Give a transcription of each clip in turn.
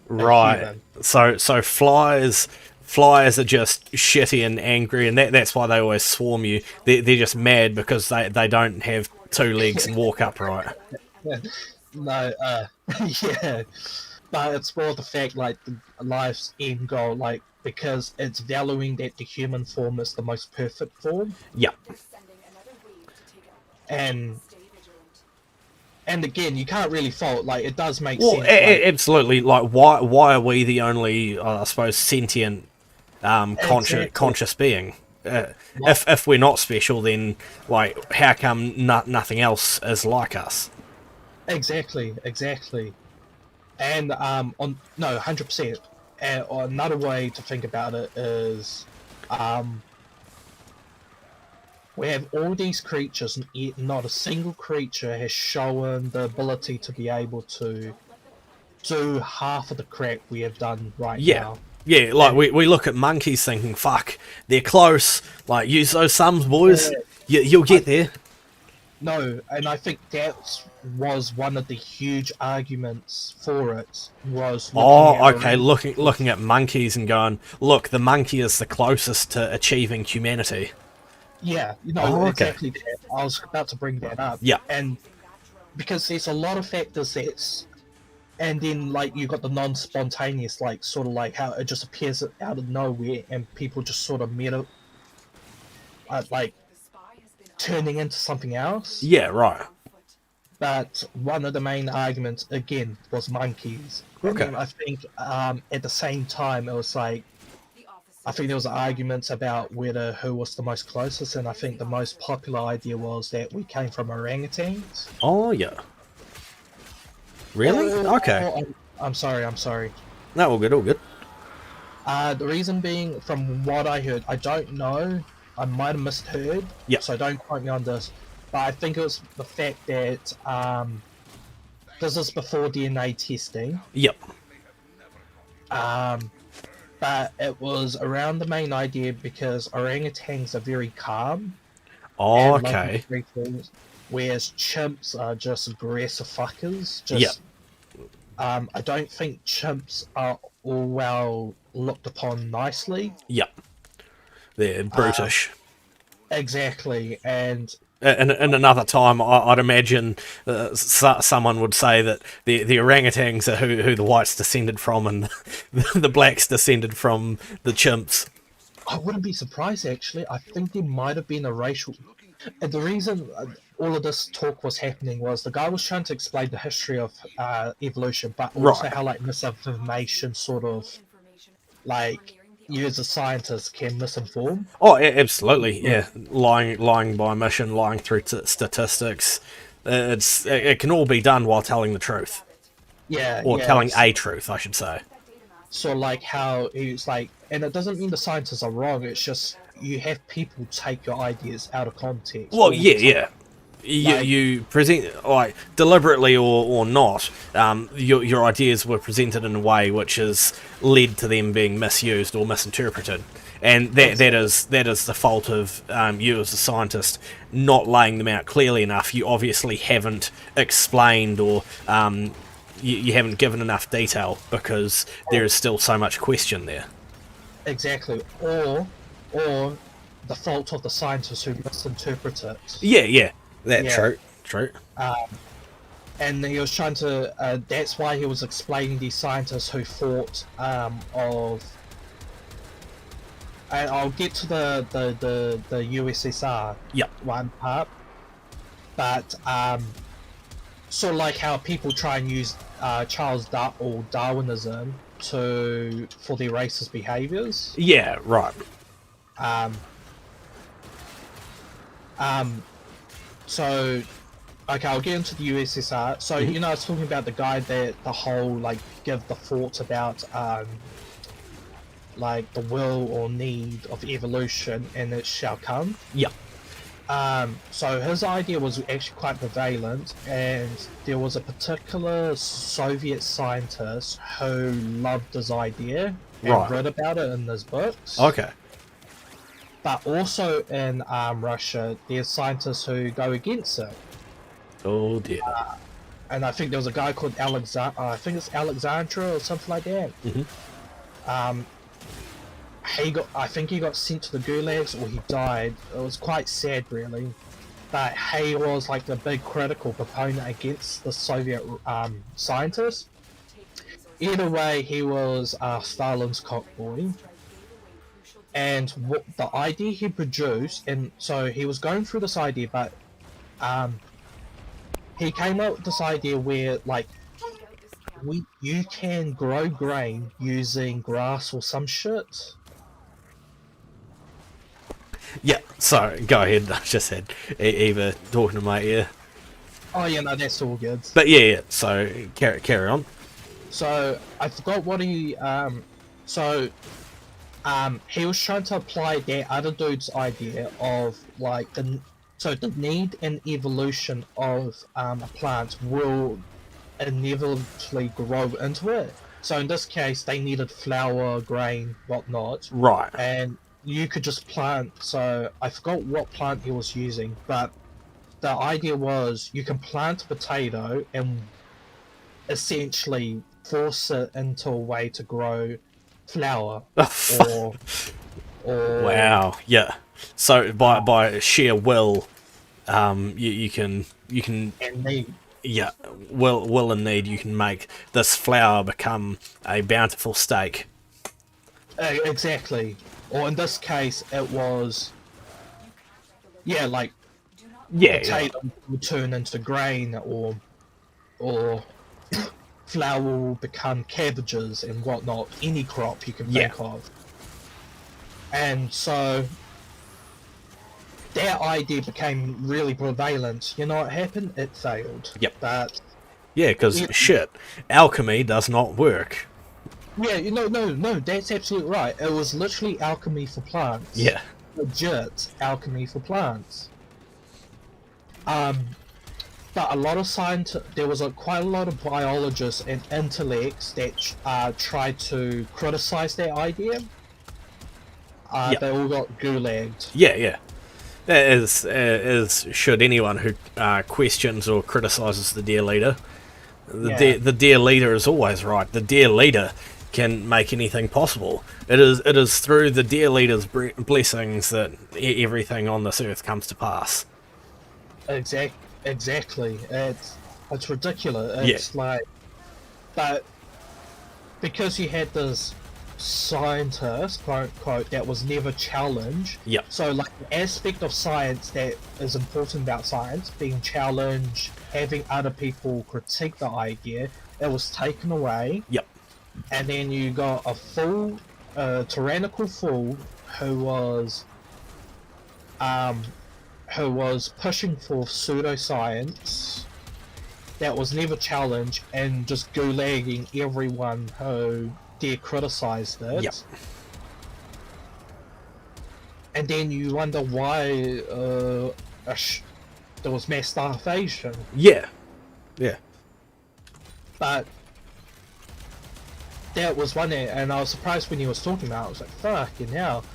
a Right. human. So flies are just shitty and angry, and that's why they always swarm you. They're just mad because they don't have two legs and walk upright. No, yeah, but it's more the fact like the life's end goal, like because it's valuing that the human form is the most perfect form, Yep. and again, you can't really fault. Like it does make Well, sense. Like absolutely. Like, why are we the only, I suppose, sentient, exactly, conscious being? Uh, like if we're not special, then like, how come nothing else is like us? exactly, and on no 100%. And another way to think about it is, um, we have all these creatures, and yet not a single creature has shown the ability to be able to do half of the crap we have done right Yeah. now. Yeah, like And we look at monkeys thinking, fuck, they're close. Like, use those sums, uh, boys. You'll I get there. no, and I think that was one of the huge arguments for it was looking at Oh, okay. Looking orangutans. at monkeys and going, look, the monkey is the closest to achieving humanity. Yeah, Oh, okay. exactly that. I was about to bring that up, Yeah. and because there's a lot of factors that's, and then like you got the non-spontaneous, like sort of like how it just appears out of nowhere, and people just sort of meta, like turning into something else. Yeah, right. But one of the main arguments again was monkeys, and Okay. then I think at the same time it was like I think there was arguments about whether who was the most closest, and I think the most popular idea was that we came from orangutans. Oh, yeah. Really? Oh, Okay. I'm sorry, I'm sorry. No, all good, all good. The reason being, from what I heard, I don't know. I might have misheard, Yeah. so don't quote me on this. But I think it was the fact that this is before DNA testing. Yep. Um, but it was around the main idea because orangutans are very calm and loving Okay. creatures, whereas chimps are just aggressive fuckers. Yep. Just I don't think chimps are all well looked upon nicely. Yep. They're Uh, brutish. exactly, and In another time, I'd imagine someone would say that the orangutans are who the whites descended from, and the blacks descended from the chimps. I wouldn't be surprised actually. I think there might have been a racial. And the reason all of this talk was happening was the guy was trying to explain the history of evolution, but also Right. how like misinformation sort of like you as a scientist can misinform. Oh, absolutely. Yeah, lying by mission, lying through statistics. It can all be done while telling the truth, Yeah, or yeah. telling a truth, I should say. So like how it's like, and it doesn't mean the scientists are wrong. It's just you have people take your ideas out of context Well, all the yeah, time. yeah. Like You present, like, deliberately or not, your ideas were presented in a way which has led to them being misused or misinterpreted, and exactly, that is the fault of you as a scientist not laying them out clearly enough. You obviously haven't explained, or you haven't given enough detail, because there is still so much question there. exactly, or the fault of the scientists who misinterpret it. Yeah, yeah, that Yeah. true, true. And he was trying to. That's why he was explaining these scientists who thought of. And I'll get to the USSR Yep, one part, but sort of like how people try and use or Darwinism to for their racist behaviors. yeah, right. Um, um, so okay, I'll get into the USSR. So Mhm. I was talking about the guy that the whole like give the thoughts about like the will or need of evolution and it shall come. Yep. So his idea was actually quite prevalent, and there was a particular Soviet scientist who loved his idea and Right. read about it in his books. Okay. But also in Russia, there's scientists who go against it. Oh dear. and I think there was a guy called Alexander. I think it's Alexandra or something like that. Um, I think he got sent to the gulags or he died. It was quite sad, really. But he was like the big critical proponent against the Soviet scientists. Either way, he was Stalin's cockboy. And what the idea he produced, and so he was going through this idea, but he came up with this idea where, like, you can grow grain using grass or some shit. Yeah, sorry, go ahead. I just had Eva talking to my ear. Oh yeah, no, that's all good. But yeah, so carry on. So I forgot what he he was trying to apply that other dude's idea of like the need and evolution of a plant will inevitably grow into it. So in this case, they needed flour, grain, whatnot. Right. And you could just plant. So I forgot what plant he was using, but the idea was you can plant a potato and essentially force it into a way to grow flour or wow. Yeah. So by sheer will, you can and need. yeah, will and need, you can make this flour become a bountiful steak. Exactly. Or in this case, it was like potato will turn into grain, or flour will become cabbages and whatnot. Any crop you can think of. And so their idea became really prevalent. You know what happened? It failed. Yep. But yeah, because shit, alchemy does not work. yeah, no, that's absolutely right. It was literally alchemy for plants. Yeah. Legit alchemy for plants. But a lot of there was quite a lot of biologists and intellects that tried to criticize that idea. They all got gulagged. Yeah. As should anyone who questions or criticizes the dear leader. The dear leader is always right. The dear leader can make anything possible. It is through the dear leader's blessings that everything on this earth comes to pass. Exactly. It's ridiculous. It's like, but because you had this scientist, quote unquote, that was never challenged. Yep. So like the aspect of science that is important about science being challenged, having other people critique the idea, it was taken away. Yep. And then you got a fool, tyrannical fool who was pushing for pseudoscience that was never challenged and just gulagging everyone who dare criticized it. Yep. And then you wonder why there was mass starvation. Yeah. But that was one there, and I was surprised when he was talking about it. I was like, fucking hell.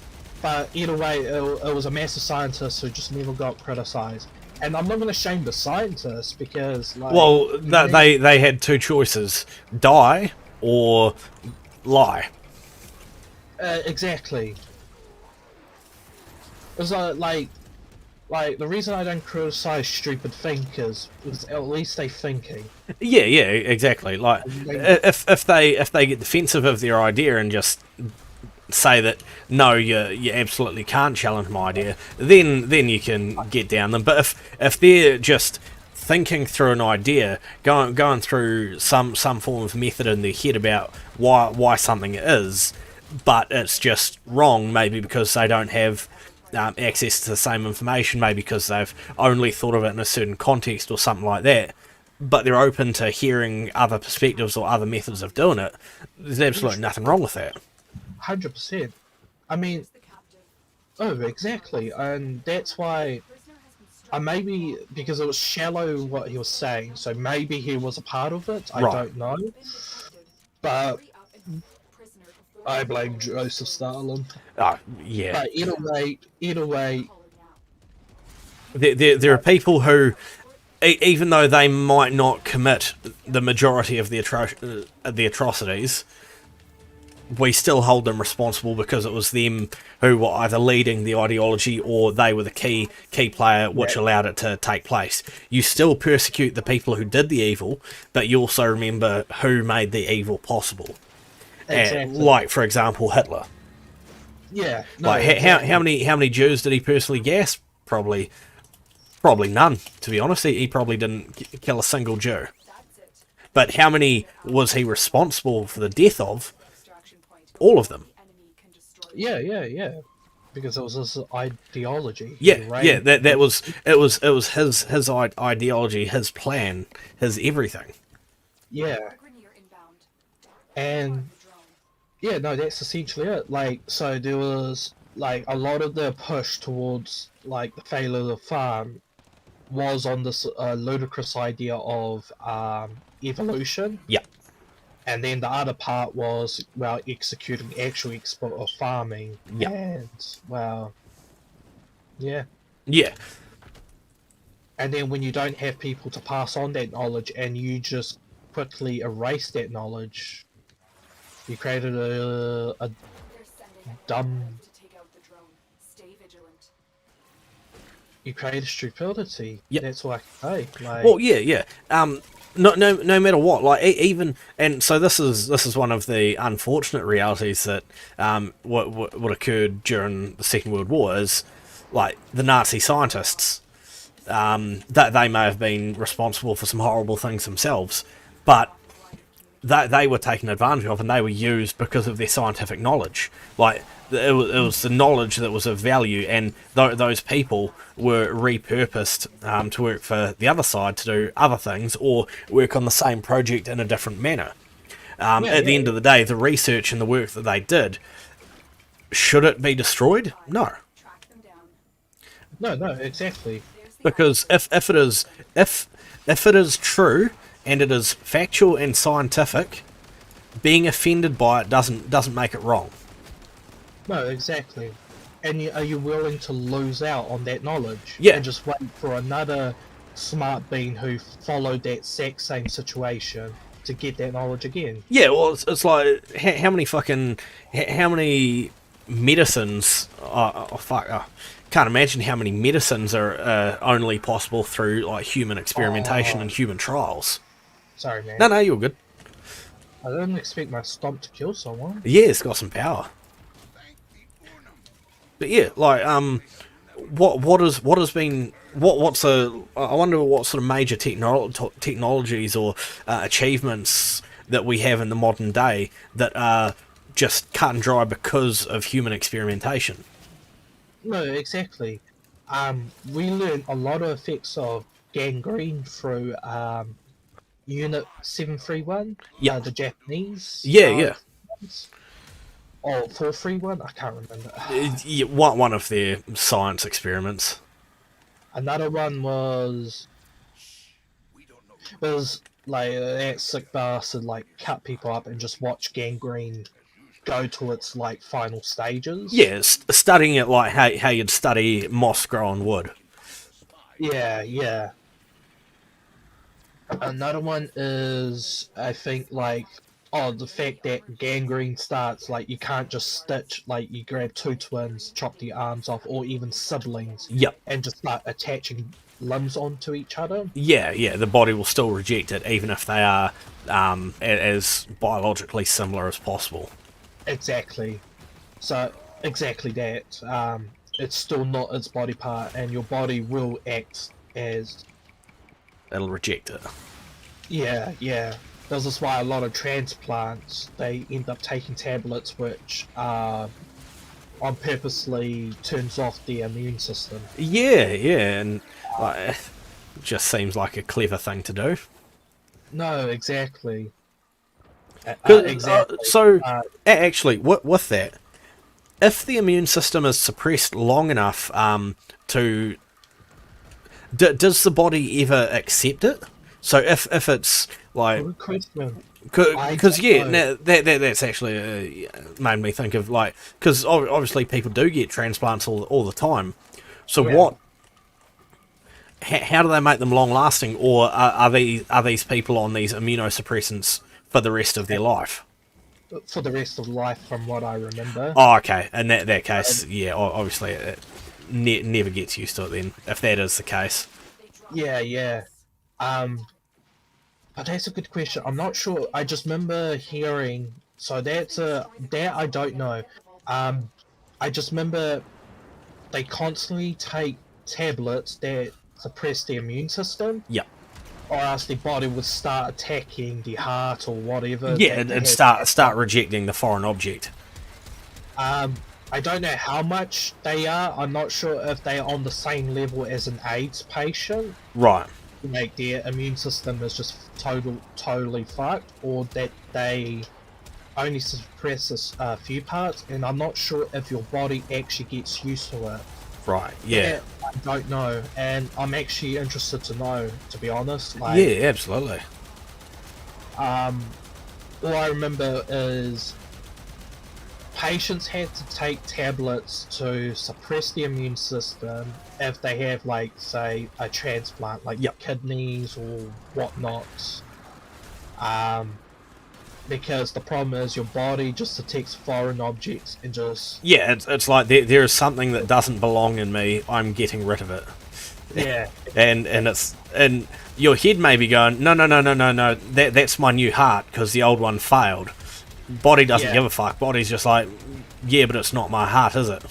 But either way, it was a massive scientist who just never got criticized. And I'm not going to shame the scientists because, like... Well, they had two choices. Die or lie. Exactly. It was like the reason I don't criticize stupid thinkers is at least they thinking. Yeah, exactly. Like if they get defensive of their idea and just say that no, you absolutely can't challenge my idea, then you can get down them. But if they're just thinking through an idea, going through some form of method in their head about why something is, but it's just wrong, maybe because they don't have access to the same information, maybe because they've only thought of it in a certain context or something like that, but they're open to hearing other perspectives or other methods of doing it, there's absolutely nothing wrong with that. 100%. I mean, exactly, and that's why maybe because it was shallow what he was saying, so maybe he was a part of it, I don't know. But I blame Joseph Stalin. Yeah. But either way, there are people who even though they might not commit the majority of the atrocities, we still hold them responsible because it was them who were either leading the ideology or they were the key player which allowed it to take place. You still persecute the people who did the evil, but you also remember who made the evil possible. Exactly. Like, for example, Hitler. Yeah. No, Like, exactly. how many Jews did he personally gas? Probably none, to be honest. He probably didn't kill a single Jew. But how many was he responsible for the death of? All of them. Yeah. Because it was his ideology. Yeah. That was his ideology, his plan, his everything. Yeah. And yeah, no, that's essentially it. Like, so there was like a lot of the push towards like the failure of the farm was on this ludicrous idea of evolution. Yeah. And then the other part was, well, executing actual export of farming. Yeah. And, well, yeah. Yeah. And then when you don't have people to pass on that knowledge and you just quickly erase that knowledge, you created a dumb... You created stupidity. Yep. That's all I can say. Like, Well, yeah. No matter what, like even, and so this is one of the unfortunate realities that what occurred during the Second World War is, like, the Nazi scientists, that they may have been responsible for some horrible things themselves, but they were taken advantage of and they were used because of their scientific knowledge. Like, it was the knowledge that was of value, and those people were repurposed to work for the other side to do other things or work on the same project in a different manner. At the end of the day, the research and the work that they did, should it be destroyed? No. No, exactly. Because if it is true and it is factual and scientific, being offended by it doesn't make it wrong. No, exactly. And are you willing to lose out on that knowledge? Yeah. And just wait for another smart being who followed that exact same situation to get that knowledge again? Yeah, well, it's like, how many medicines... can't imagine how many medicines are only possible through, like, human experimentation and human trials. Sorry, man. No, you're good. I didn't expect my stomp to kill someone. Yeah, it's got some power. But yeah, like, what's I wonder what sort of major technologies or achievements that we have in the modern day that are just cut and dry because of human experimentation. No, exactly. We learned a lot of effects of gangrene through Unit 731. Yeah. The Japanese. Yeah. Or 431, I can't remember. Yeah, one of their science experiments. Another one was like that sick bastard like cut people up and just watch gangrene go to its like final stages. Yeah, studying it like how you'd study moss growing wood. Yeah. Another one is, I think, like, the fact that gangrene starts, like, you can't just stitch, like, you grab two twins, chop the arms off, or even siblings, Yep. and just start attaching limbs onto each other. Yeah, the body will still reject it, even if they are as biologically similar as possible. Exactly. So, exactly that. It's still not its body part, and your body will act as... It'll reject it. Yeah. This is why a lot of transplants, they end up taking tablets which on purposely turns off the immune system. Yeah, and it just seems like a clever thing to do. No, exactly. Exactly. Actually, with that, if the immune system is suppressed long enough to... does the body ever accept it? So if it's like... Good question. Because now that's actually made me think of, like, because obviously people do get transplants all the time. So how do they make them long lasting, or are these people on these immunosuppressants for the rest of their life? For the rest of life, from what I remember. Oh, okay. In that case, yeah, obviously it never gets used to it then, if that is the case. Yeah. But that's a good question. I'm not sure. I just remember hearing. So that I don't know. I just remember they constantly take tablets that suppress the immune system, Yeah. or else the body would start attacking the heart or whatever. Yeah, That they and had. start rejecting the foreign object. I don't know how much they are. I'm not sure if they are on the same level as an AIDS patient. Right. Like their immune system is just totally fucked, or that they only suppress a few parts, and I'm not sure if your body actually gets used to it. Right. Yeah. I don't know, and I'm actually interested to know, to be honest. Like, Yeah, absolutely. all I remember is patients had to take tablets to suppress the immune system if they have, like, say, a transplant, like kidneys or whatnot. Because the problem is your body just detects foreign objects and just... Yeah, it's like there is something that doesn't belong in me. I'm getting rid of it. Yeah. and your head may be going, no. That's my new heart because the old one failed. Body doesn't give a fuck. Body's just like, yeah, but it's not my heart, is it?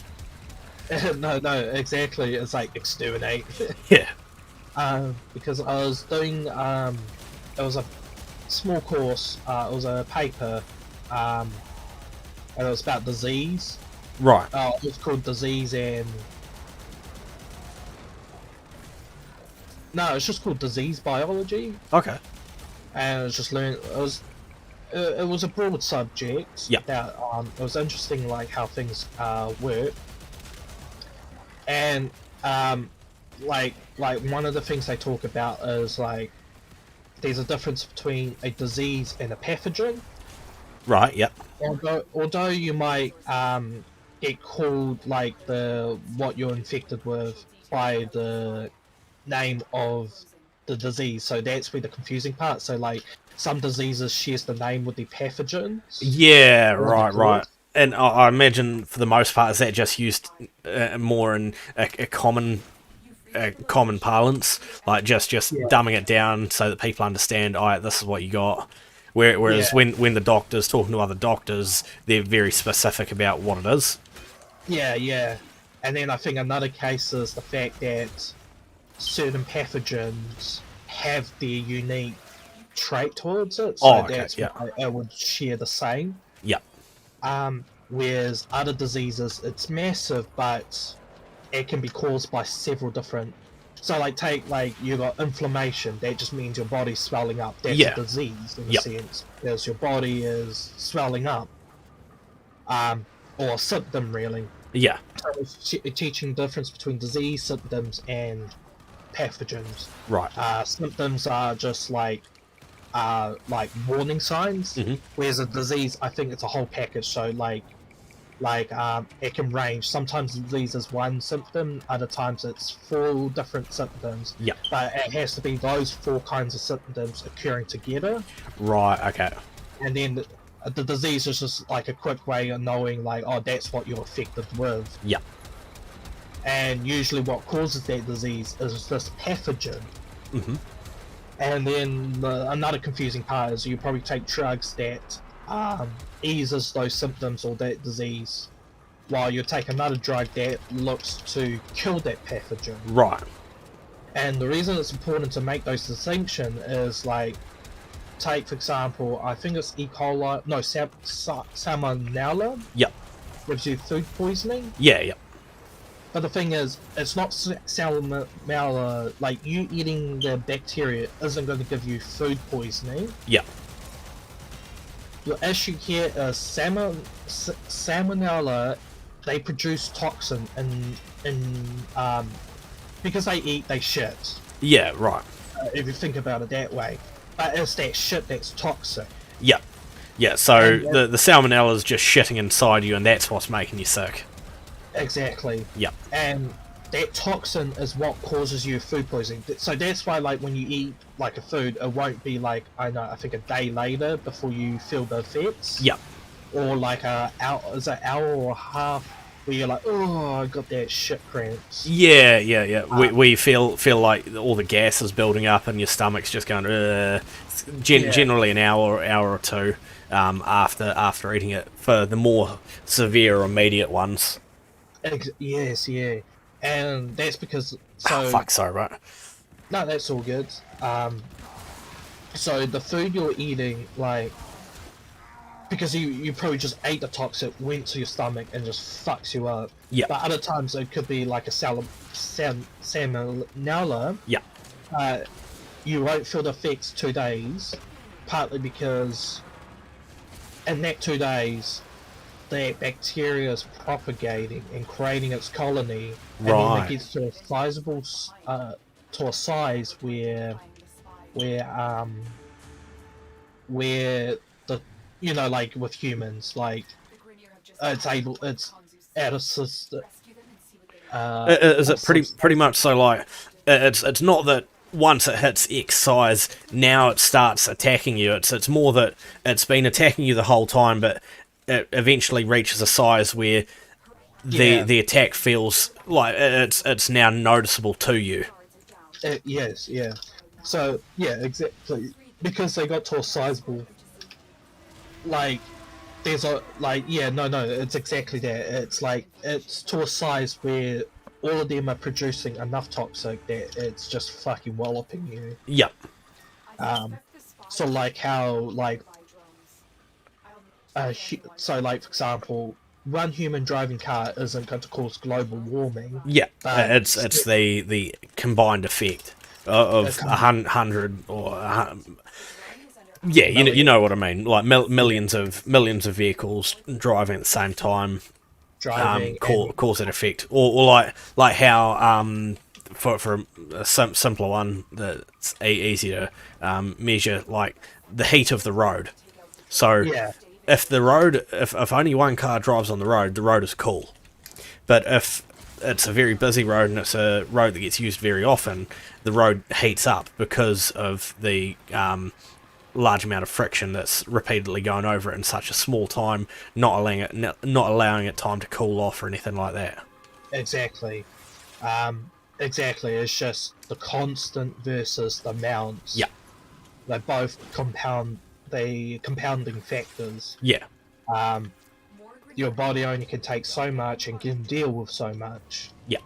No, exactly. It's like exterminate. Yeah. Because I was doing, it was a small course, it was a paper, and it was about disease. Right. It was called Disease and... No, it's just called Disease Biology. Okay. And it was just it was a broad subject. Yeah. That, it was interesting, like, how things work. And, like one of the things they talk about is, like, there's a difference between a disease and a pathogen. Right. Yep. Although you might get called, like, what you're infected with by the name of the disease, so that's where the confusing part. So, like, some diseases shares the name with the pathogens. Yeah. Right. And I imagine for the most part, is that just used more in a common parlance, like just dumbing it down so that people understand, alright, this is what you got. Whereas when the doctor's talking to other doctors, they're very specific about what it is. Yeah. And then I think another case is the fact that certain pathogens have their unique trait towards it, so that's why it would share the same. Yeah. Whereas other diseases, it's massive, but it can be caused by several different... So, like, take, like, you got inflammation, that just means your body's swelling up. That's a disease, in a sense, because your body is swelling up. Or a symptom, really. Yeah. So it's teaching the difference between disease, symptoms, and pathogens. Right. Symptoms are just, like warning signs, whereas a disease, I think it's a whole package. So, like it can range. Sometimes the disease is one symptom, other times it's 4 different symptoms. Yeah. But it has to be those 4 kinds of symptoms occurring together. Right, okay. And then the disease is just like a quick way of knowing, like, oh, that's what you're affected with. Yeah. And usually what causes that disease is this pathogen. And then another confusing part is you probably take drugs that eases those symptoms or that disease, while you take another drug that looks to kill that pathogen. Right. And the reason it's important to make those distinctions is, like, take, for example, I think it's E. coli, no, salmonella. Yep. Gives you food poisoning. Yeah. But the thing is, it's not salmonella, like, you eating the bacteria isn't going to give you food poisoning. Yeah. The issue here is salmonella, they produce toxin because they eat, they shit. Yeah, right. If you think about it that way. But it's that shit that's toxic. Yeah. Yeah, so the salmonella is just shitting inside you and that's what's making you sick. Exactly. Yeah. And that toxin is what causes you food poisoning. So that's why, like, when you eat like a food, it won't be like, I think a day later before you feel the effects, Yep. or like is an hour or a half where you're like, oh, I got that shit cramps. Yeah. We feel like all the gas is building up and your stomach's just going. Generally, an hour or two after eating it for the more severe, immediate ones. Yes, yeah, and that's because Oh, fuck, sorry, right. no, that's all good. So the food you're eating, like, because you probably just ate the toxic, went to your stomach, and just fucks you up. Yeah. But other times it could be like a salmonella. Yeah. You won't feel the effects 2 days, partly because in that 2 days, the bacteria is propagating and creating its colony, and then it gets to a sizable, to a size where the, like with humans, like it's out of system. Is it pretty much so? Like, it's not that once it hits X size, now it starts attacking you. It's more that it's been attacking you the whole time, but it eventually reaches a size where the attack feels like it's now noticeable to you. Yes, yeah. So yeah, exactly, because they got to a sizable, like, there's a, like, yeah, no, it's exactly that. It's like it's to a size where all of them are producing enough toxic that it's just fucking walloping you. Yep. So like how, like, so like, for example, one human driving car isn't going to cause global warming. Yeah, it's the combined effect of 100 or yeah, you know what I mean. Like millions of vehicles driving at the same time, cause that effect, or like how for a simpler one that's easier to measure, like the heat of the road. So if only one car drives on the road is cool. But if it's a very busy road and it's a road that gets used very often, the road heats up because of the large amount of friction that's repeatedly going over it in such a small time, not allowing it time to cool off or anything like that. Exactly. Exactly. It's just the constant versus the amounts. Yeah. They both compounding factors. Yeah. Your body only can take so much and can deal with so much. Yeah.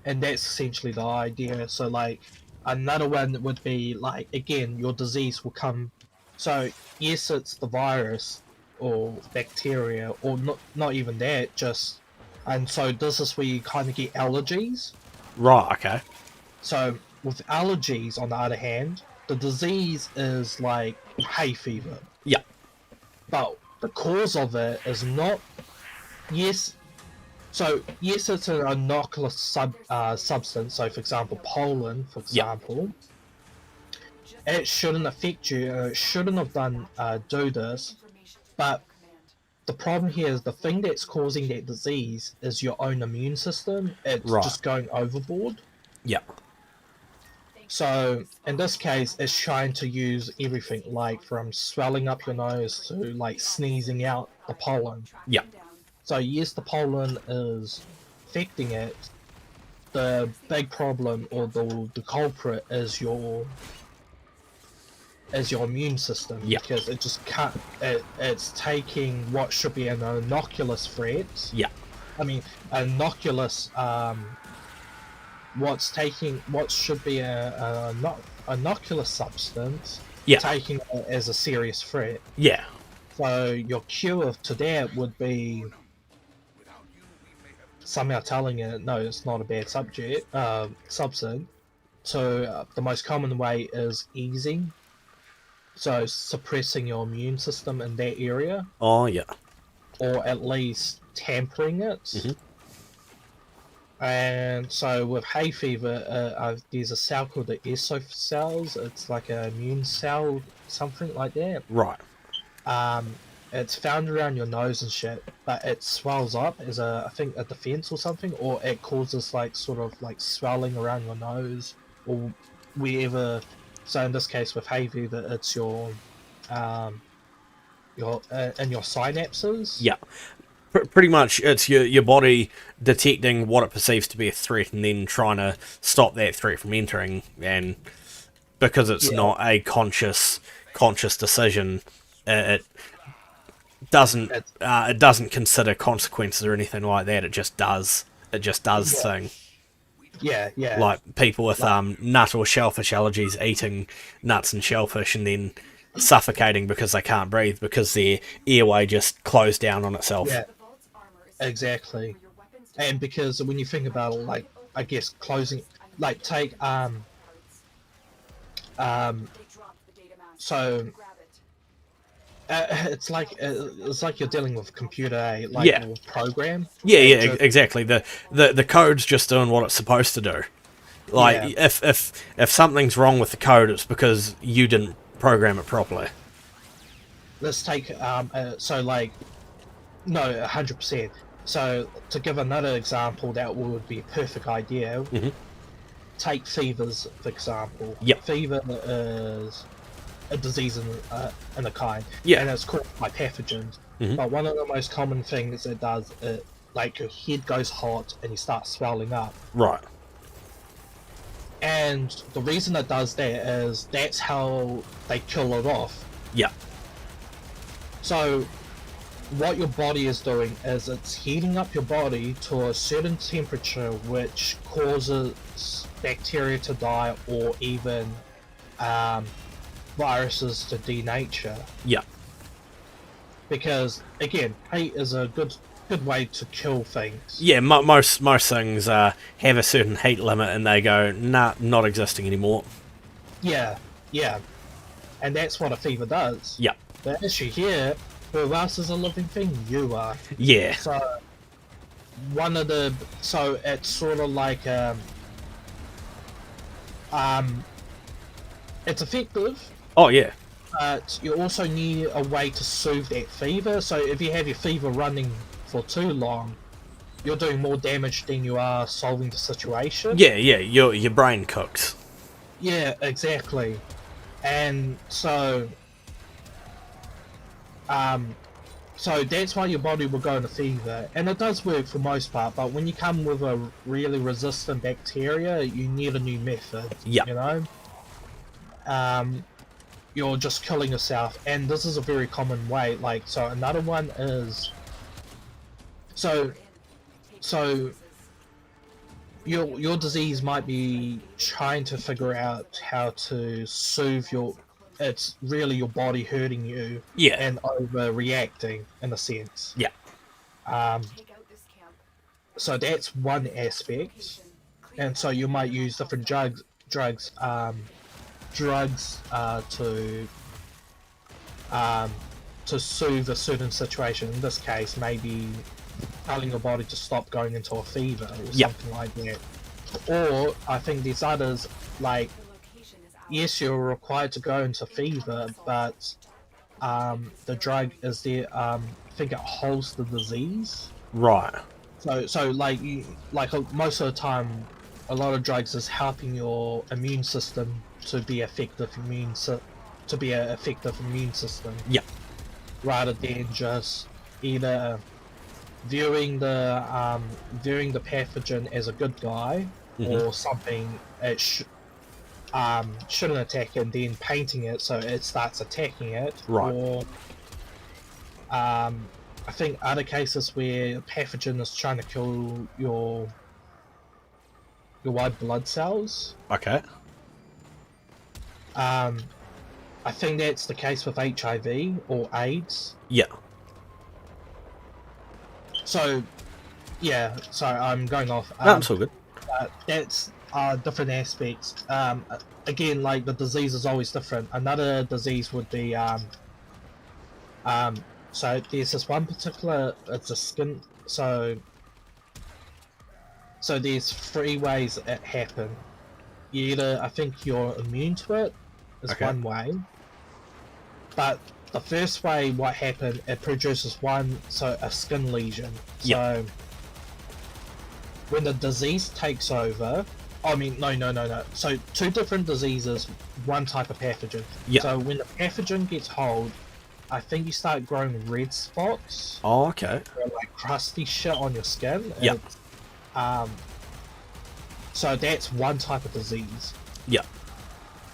And that's essentially the idea. So, like, another one would be, like, again, your disease will come. So, yes, it's the virus or bacteria, or not even that, just. And so, this is where you kind of get allergies. Right, okay. So, with allergies, on the other hand, the disease is like hay fever. Yeah. But the cause of it is not. Yes, it's an innocuous substance. So, for example, pollen, for example, it shouldn't affect you. It shouldn't have do this. But the problem here is the thing that's causing that disease is your own immune system. It's just going overboard. Yeah. So, in this case, it's trying to use everything, like from swelling up your nose to like sneezing out the pollen. Yeah. So yes, the pollen is affecting it. The big problem, or the culprit, is your immune system. Yeah. Because it just can't. It's taking what should be an innocuous threat. Yeah. I mean, innocuous. What should be a innocuous substance. Yeah. Taking it as a serious threat. Yeah. So your cure to that would be somehow telling it, no, it's not a bad substance. So the most common way is easing. So suppressing your immune system in that area. Oh, yeah. Or at least tampering it. Mm-hmm. And so with hay fever, there's a cell called the ESO cells. It's like an immune cell, something like that. Right. it's found around your nose and shit, but it swells up as I think a defense or something, or it causes like sort of like swelling around your nose or wherever. So in this case with hay fever, it's um and your synapses. Yeah. Pretty much, it's your body detecting what it perceives to be a threat and then trying to stop that threat from entering. And because it's not a conscious decision, it doesn't consider consequences or anything like that. It just does. It just does thing. Yeah. Like people with nut or shellfish allergies eating nuts and shellfish and then suffocating because they can't breathe because their airway just closed down on itself. Yeah, exactly. And because when you think about it, like I guess closing, like take so it's like you're dealing with a computer, like Yeah. a program. Yeah, exactly. The code's just doing what it's supposed to do. Like if something's wrong with the code, it's because you didn't program it properly. Let's take so like no 100%. So to give another example, that would be a perfect idea. Mm-hmm. Take fevers, for example. Yep. Fever is a disease in a kind, and it's caused by pathogens. Mm-hmm. But one of the most common things it does, like your head goes hot and you start swelling up. Right. And the reason it does that is that's how they kill it off. Yeah. So what your body is doing is it's heating up your body to a certain temperature which causes bacteria to die or even viruses to denature. Yeah. Because again, heat is a good way to kill things. Yeah, most things have a certain heat limit and they go, nah, not existing anymore. Yeah. And that's what a fever does. Yeah. The issue here, who else is a living thing? You are. Yeah. So it's sort of like it's effective. Oh yeah. But you also need a way to soothe that fever. So if you have your fever running for too long, you're doing more damage than you are solving the situation. Yeah. Your brain cooks. Yeah, exactly. And so that's why your body will go into fever, and it does work for most part. But when you come with a really resistant bacteria, you need a new method. Yeah. You know, you're just killing yourself, and this is a very common way. Like, so another one is so your disease might be trying to figure out how to soothe it's really your body hurting you and overreacting in a sense. Yeah. So that's one aspect, and so you might use different drugs to soothe a certain situation. In this case, maybe telling your body to stop going into a fever or something like that. Or I think there's others, like, yes, you're required to go into fever, but the drug is there. I think it holds the disease. Right. So like most of the time, a lot of drugs is helping your immune system to be effective immune system. Yeah. Rather than just either viewing the pathogen as a good guy or something it shouldn't attack, and then painting it so it starts attacking it. Right. Or I think other cases where pathogen is trying to kill your white blood cells. Okay. I think that's the case with HIV or AIDS. Yeah. So, yeah. Sorry, I'm going off. That's all good. That's different aspects. Again, like the disease is always different. Another disease would be so there's this one particular. It's a skin. So there's three ways it happen. Either I think you're immune to it is one way, but the first way what happened, it produces a skin lesion. Yep. So when the disease takes over, I mean, no. So two different diseases, one type of pathogen. Yep. So when the pathogen gets hold, I think you start growing red spots. Oh, okay. Or like crusty shit on your skin. Yep. So that's one type of disease. Yep.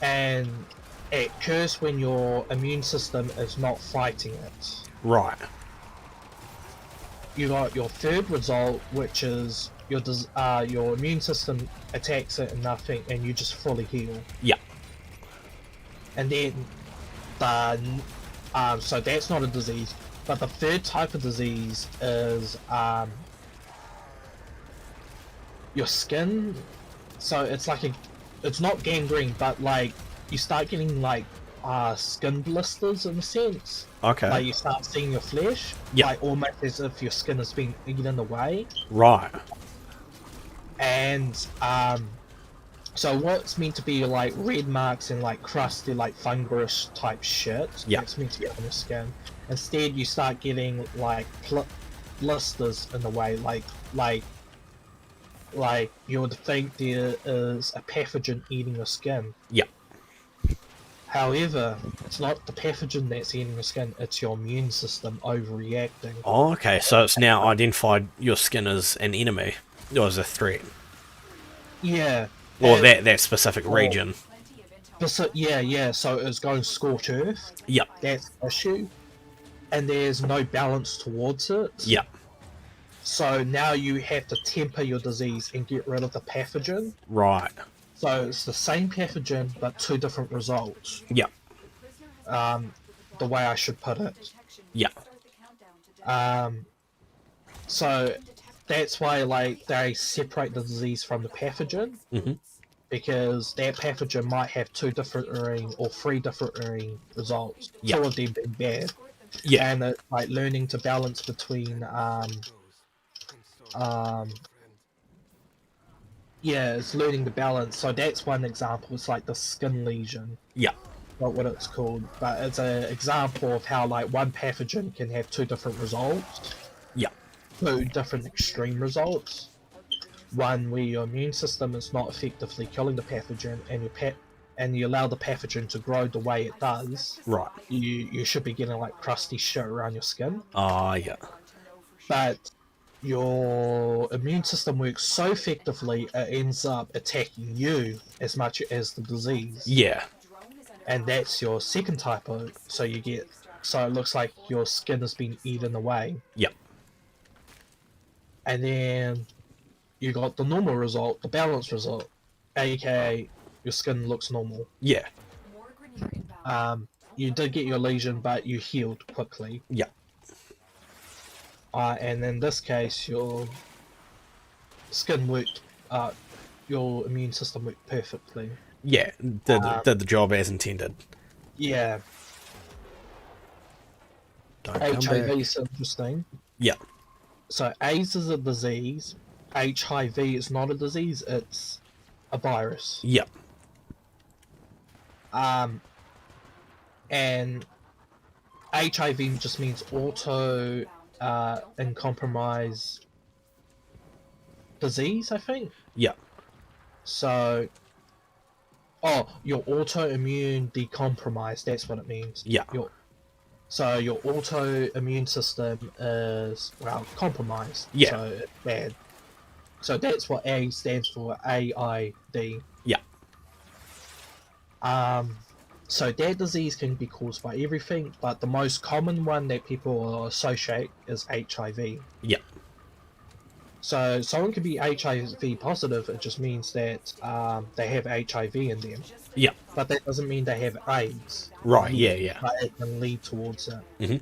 And it occurs when your immune system is not fighting it. Right. You got your third result, which is your immune system attacks it and nothing, and you just fully heal. Yep. And then so that's not a disease. But the third type of disease is your skin. So it's like it's not gangrene, but like you start getting like skin blisters in a sense. Okay. Like you start seeing your flesh, like almost as if your skin has been eaten away. Right. And so what's meant to be like red marks and like crusty, like fungus type shit, that's meant to be on your skin. Instead, you start getting like blisters in the way, like you would think there is a pathogen eating your skin. Yep. However, it's not the pathogen that's eating your skin, it's your immune system overreacting. Oh, okay. So it's now identified your skin as an enemy, or as a threat. Yeah. Or that specific region. So it's going scorch earth. Yep. That's the issue. And there's no balance towards it. Yep. So now you have to temper your disease and get rid of the pathogen. Right. So it's the same pathogen, but two different results. Yep. The way I should put it. Yep. So that's why like they separate the disease from the pathogen. Mm-hmm. Because that pathogen might have two different or three different results. Yep. Two of them being bad. Yeah. And it's like learning to balance between it's learning the balance. So that's one example. It's like the skin lesion. Yeah. Not what it's called, but it's an example of how like one pathogen can have two different results. Yeah. Two different extreme results. One where your immune system is not effectively killing the pathogen, and you allow the pathogen to grow the way it does. Right. You should be getting like crusty shit around your skin. Yeah. But your immune system works so effectively it ends up attacking you as much as the disease. Yeah. And that's your second type of so it looks like your skin has been eaten away. Yep. And then you got the normal result, the balanced result, aka your skin looks normal. Yeah. You did get your lesion, but you healed quickly. Yeah. And in this case, your skin worked, your immune system worked perfectly. Yeah, did the job as intended. Yeah. Don't come HIV back. is interesting. Yeah. So AIDS is a disease. HIV is not a disease, it's a virus. Yeah. And HIV just means auto uncompromised disease, I think. Yeah. So, your autoimmune decompromised, that's what it means. Yeah. So your autoimmune system is, compromised. Yeah. So it's bad. So that's what A stands for, AID. Yeah. So that disease can be caused by everything, but the most common one that people associate is HIV. Yeah. So someone can be HIV positive, it just means that they have HIV in them. Yeah. But that doesn't mean they have AIDS. Right, yeah. But it can lead towards it. Mm-hmm.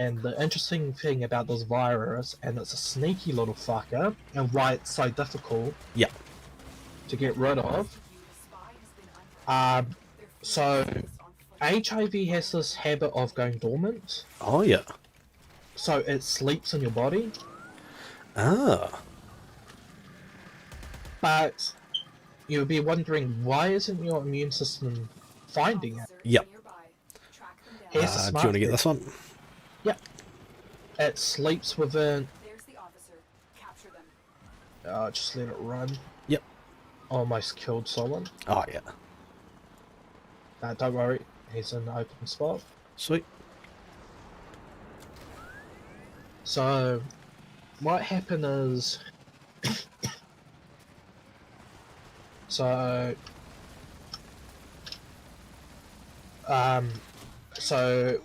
And the interesting thing about this virus, and it's a sneaky little fucker, and why it's so difficult to get rid of. So HIV has this habit of going dormant. Oh, yeah. So it sleeps in your body. But you'll be wondering, why isn't your immune system finding it? Yep. Here's the Do you smart want to get thing. this one? Yep. It sleeps within. There's the officer. Capture them. Just let it run. Yep. Almost killed someone. Oh, yeah. Don't worry, he's in the open spot. Sweet. So, what happened is. So. So,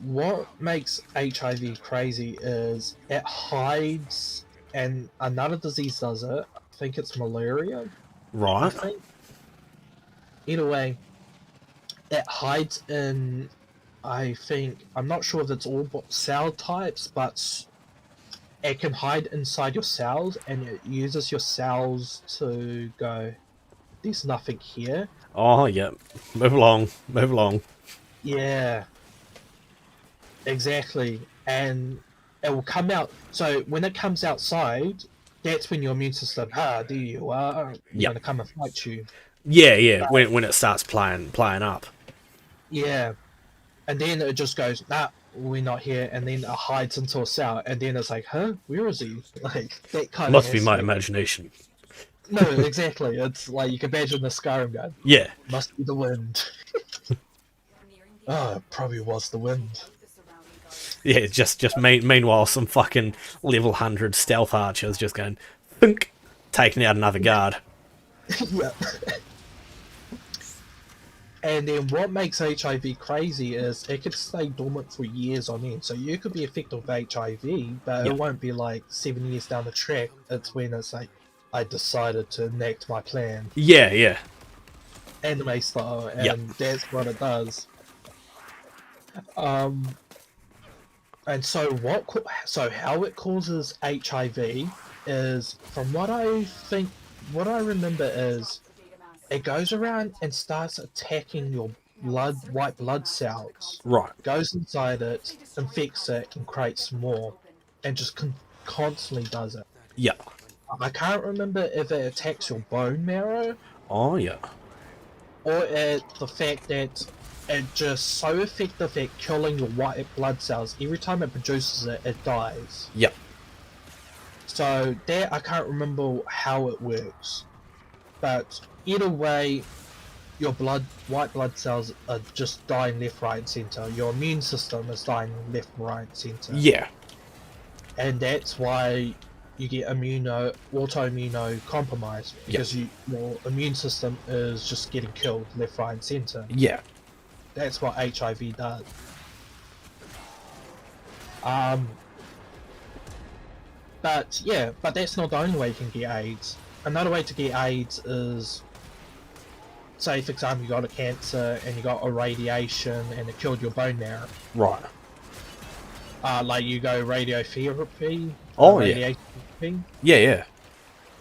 what makes HIV crazy is it hides, and another disease does it. I think it's malaria. I Right. think. Either way, it hides in. I'm not sure if it's all cell types, but it can hide inside your cells, and it uses your cells to go. There's nothing here. Oh, yeah. Move along. Move along. Yeah. Exactly, and it will come out. So when it comes outside, that's when your immune system, there you are, Yep. gonna come and fight you. Yeah, yeah. When it starts playing up. Yeah, and then it just goes, nah, we're not here, and then it hides into a cell, and then it's like, huh, where is he? Like that kind Must of. be my imagination. No, exactly. It's like you can imagine the Skyrim guy. Yeah. Must be the wind. Oh, it probably was the wind. Yeah, just meanwhile, some fucking level 100 stealth archers just going, thunk, taking out another guard. Yeah. And then what makes HIV crazy is it could stay dormant for years on end. So you could be affected with HIV, but Yeah. it won't be like 7 years down the track. It's when it's like, I decided to enact my plan. Yeah, yeah. Anime style, and Yep. that's what it does. And so how it causes HIV is, from what I remember is, it goes around and starts attacking your white blood cells, Right. goes inside it, infects it, and creates more, and just constantly does it. Yeah. I can't remember if it attacks your bone marrow, Oh, yeah. or the fact that it's just so effective at killing your white blood cells. Every time it produces it, it dies. Yep. So that I can't remember how it works, but either way, your white blood cells are just dying left, right, and center. Your immune system is dying left, right, and center. Yeah. And that's why you get autoimmune compromise, because your immune system is just getting killed left, right, and center. Yeah. That's what HIV does. But that's not the only way you can get AIDS. Another way to get AIDS is, say for example you got a cancer and you got a radiation and it killed your bone marrow. Right. Like you go radiotherapy. Oh, yeah. radiation therapy, Yeah, yeah.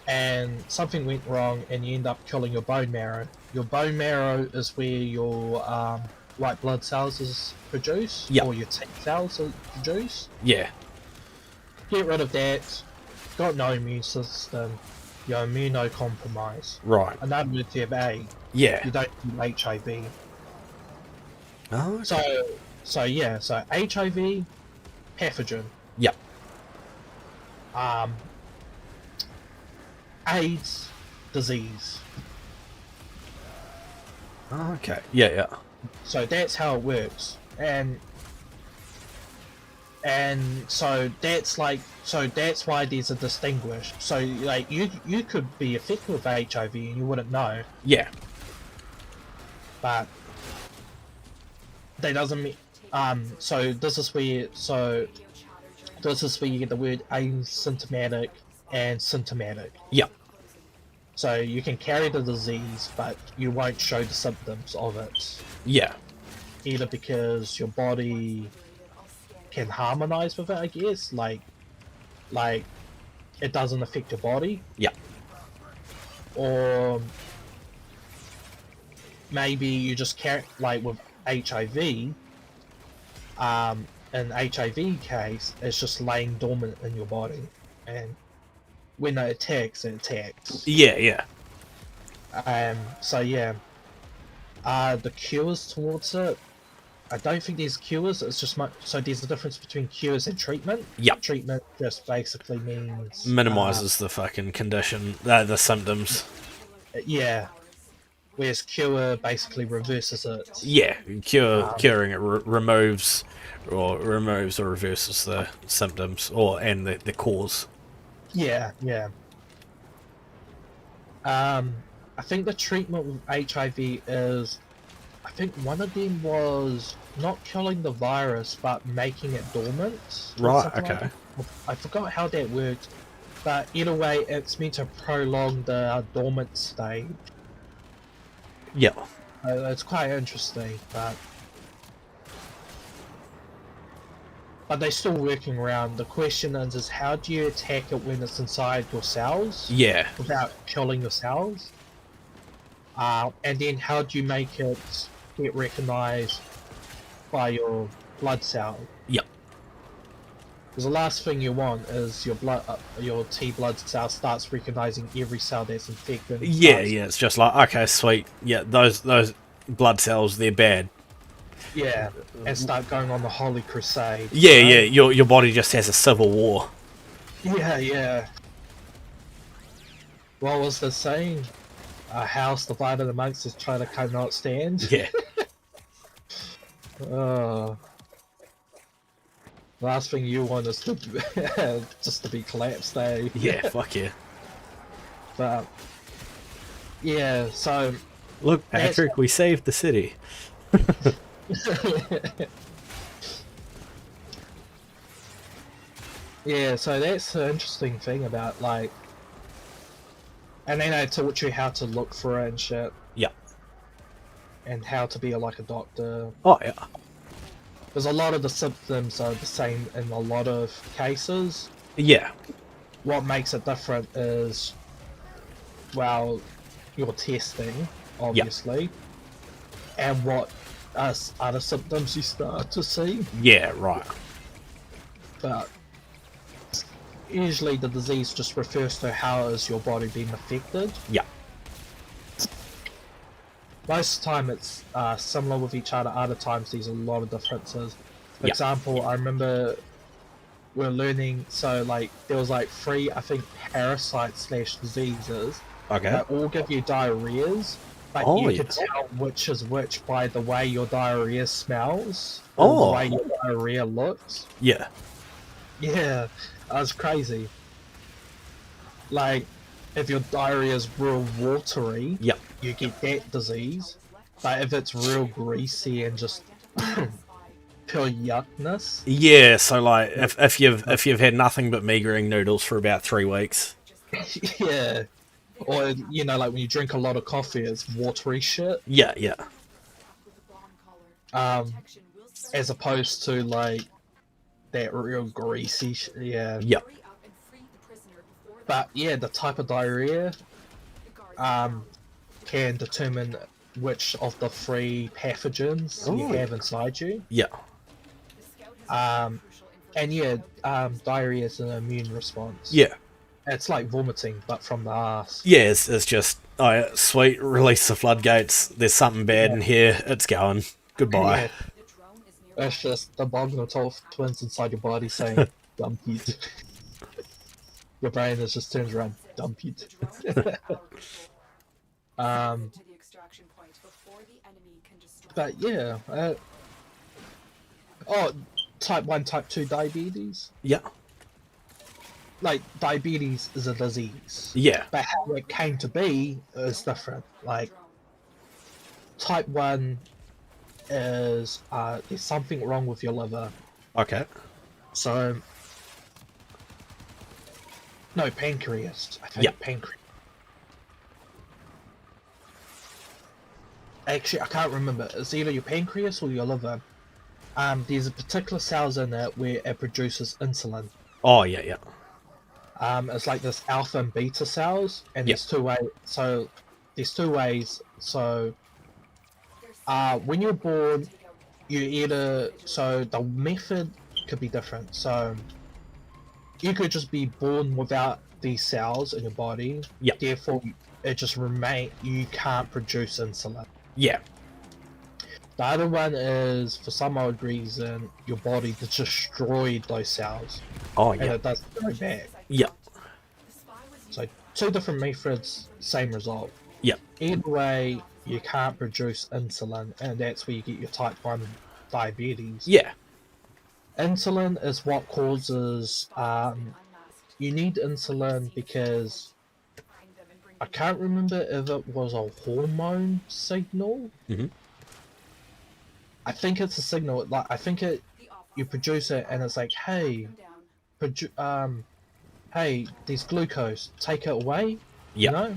and something went wrong and you end up killing your bone marrow. Your bone marrow is where your white blood cells is produced, Yep. or your T cells are produced. Yeah. Get rid of that. Got no immune system. You're immunocompromised. Right. In other words, you have AIDS. Yeah. You don't need HIV. Oh, okay. So HIV, pathogen. Yep. AIDS, disease. Oh, okay. Yeah, yeah. So that's how it works, and so that's why there's a distinguish. So like you could be affected with HIV and you wouldn't know, Yeah. but that doesn't mean. So this is where you get the word asymptomatic and symptomatic. Yep. So you can carry the disease, but you won't show the symptoms of it, Yeah. either because your body can harmonize with it, I guess, like it doesn't affect your body, Yep. or maybe you just carry, like with HIV. In HIV case, it's just laying dormant in your body, and when it attacks, it attacks. Yeah, yeah. So yeah, the cures towards it, I don't think there's cures. It's just so there's a difference between cures and treatment. Yep. Treatment just basically means Minimizes the fucking condition, the symptoms. Yeah. Whereas cure basically reverses it. Yeah, curing it removes or reverses the symptoms and the cause. Yeah, yeah. I think the treatment with HIV is, I think one of them was not killing the virus but making it dormant. Right. Okay. I forgot how that worked, but either way, it's meant to prolong the dormant stage. Yeah. It's quite interesting, but they're still working around. The question is how do you attack it when it's inside your cells? Yeah. Without killing your cells? And then how do you make it get recognized by your blood cell? Yep. Because the last thing you want is your T blood cell starts recognizing every cell that's infected. Yeah, it's just like, okay, sweet. Yeah, those blood cells, they're bad. Yeah, and start going on the holy crusade. Yeah, your body just has a civil war. Yeah. What was the saying? A house divided amongst its trying to cannot stand. Yeah. Last thing you want is to just to be collapsed, eh? Yeah, fuck yeah. But yeah, so look, Patrick, we saved the city. Yeah, so that's the interesting thing about like, and then I taught you how to look for it and shit. Yeah. And how to be like a doctor. Oh yeah. Because a lot of the symptoms are the same in a lot of cases. Yeah. What makes it different is, well, your testing, obviously, and what other symptoms you start to see. Yeah, right. But usually the disease just refers to how is your body being affected. Yeah. Most of the time it's similar with each other. Other times there's a lot of differences. For example, I remember we're learning, so like there was like 3, I think, parasites / diseases that all give you diarrheas, but you can tell which is which by the way your diarrhea smells or the way your diarrhea looks. Yeah. Yeah, that's crazy. Like, if your diarrhea is real watery, you get that disease. But if it's real greasy and just pure yuckness. Yeah, so like if you've had nothing but meagering noodles for about 3 weeks. Yeah. Or, you know, like when you drink a lot of coffee, it's watery shit. Yeah. As opposed to like that real greasy shit. Yeah. Yep. But yeah, the type of diarrhea can determine which of the 3 pathogens you have inside you. Yeah. And yeah, diarrhea is an immune response. Yeah. It's like vomiting, but from the arse. Yeah, it's just, sweet, release the floodgates. There's something bad in here. It's going. Goodbye. Yeah. It's just the Bogner twins inside your body saying, dump it. Your brain just turns around, dump it. But yeah. Type 1, type 2 diabetes. Yeah. Like, diabetes is a disease. Yeah. But how it came to be is different. Like, type 1 is, there's something wrong with your liver. Okay. So, no, pancreas. I think pancreas. Actually, I can't remember. It's either your pancreas or your liver. There's a particular cells in it where it produces insulin. Oh, yeah. It's like this alpha and beta cells, and there's 2 ways. So there's 2 ways. So when you're born, you either the method could be different. So you could just be born without these cells in your body. Yeah. Therefore, it just you can't produce insulin. Yeah. The other one is, for some odd reason, your body destroyed those cells, Oh, and yeah. it doesn't go back. Yeah. So 2 different methods, same result. Yeah. Either way, you can't produce insulin, and that's where you get your type 1 diabetes. Yeah. Insulin is what causes, you need insulin because I can't remember if it was a hormone signal. Mm-hmm. I think it's a signal. Like, I think you produce it, and it's like, hey, hey, there's glucose, take it away. Yeah. You know.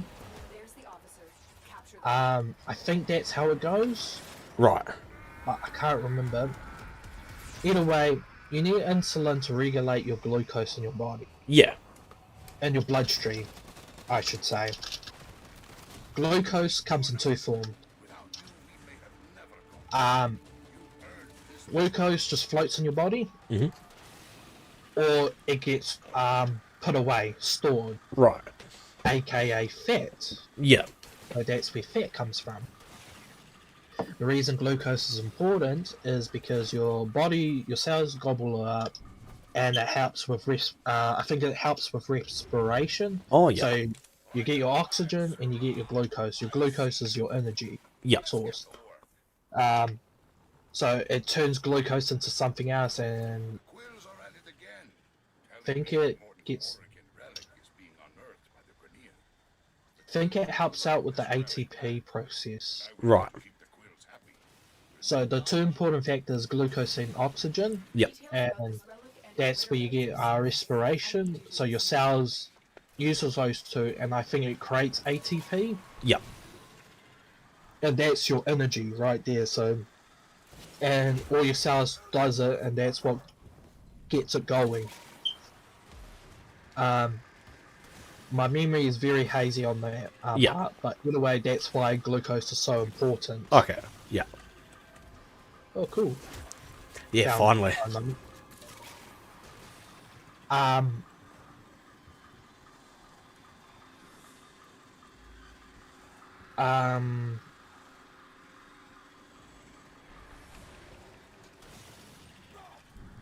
I think that's how it goes. Right. But I can't remember. Either way, you need insulin to regulate your glucose in your body. Yeah. In your bloodstream, I should say. Glucose comes in 2 forms. Glucose just floats in your body, Mm-hmm. or it gets put away, stored, Right. aka fat. Yeah. So that's where fat comes from. The reason glucose is important is because your body, your cells gobble it up, and it helps with I think it helps with respiration. Oh, yeah. So you get your oxygen and you get your glucose. Your glucose is your energy source. So it turns glucose into something else, and I think it helps out with the ATP process. Right. So the 2 important factors, glucose and oxygen. Yep. And that's where you get respiration. So your cells uses those 2, and I think it creates ATP. Yep. And that's your energy right there. So, and all your cells does it, and that's what gets it going. My memory is very hazy on that part, but either way, that's why glucose is so important. Okay. Yeah. Oh, cool. Yeah, finally.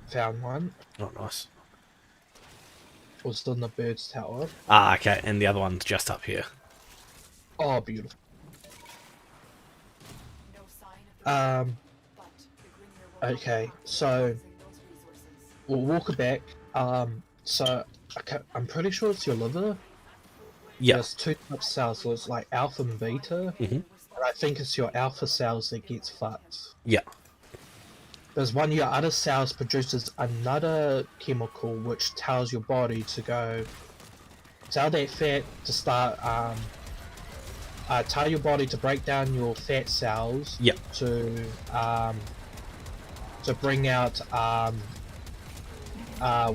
Found one. Oh, nice. It was in the bird's tower. Ah, okay, and the other one's just up here. Oh, beautiful. Okay, so we'll walk it back. So I'm pretty sure it's your liver. Yeah. There's 2 types of cells, so it's like alpha and beta. Mm-hmm. And I think it's your alpha cells that gets fucked. Yeah. There's one of your other cells produces another chemical which tells your body to go tell that fat to start tell your body to break down your fat cells. Yep. To bring out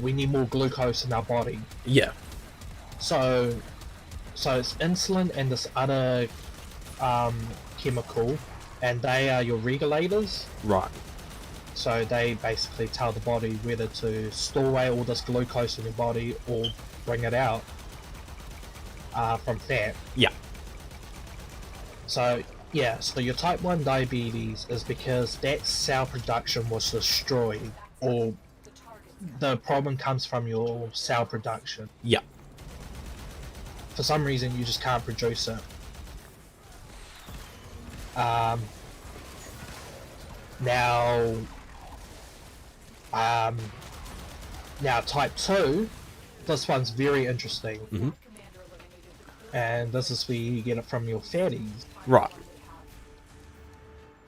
we need more glucose in our body. Yeah. So it's insulin and this other chemical, and they are your regulators. Right. So they basically tell the body whether to store away all this glucose in your body or bring it out from fat. Yeah. So yeah, so your type 1 diabetes is because that cell production was destroyed, or the problem comes from your cell production. Yeah. For some reason you just can't produce it. Now type 2, this one's very interesting. Mm-hmm. And this is where you get it from your fatties. Right.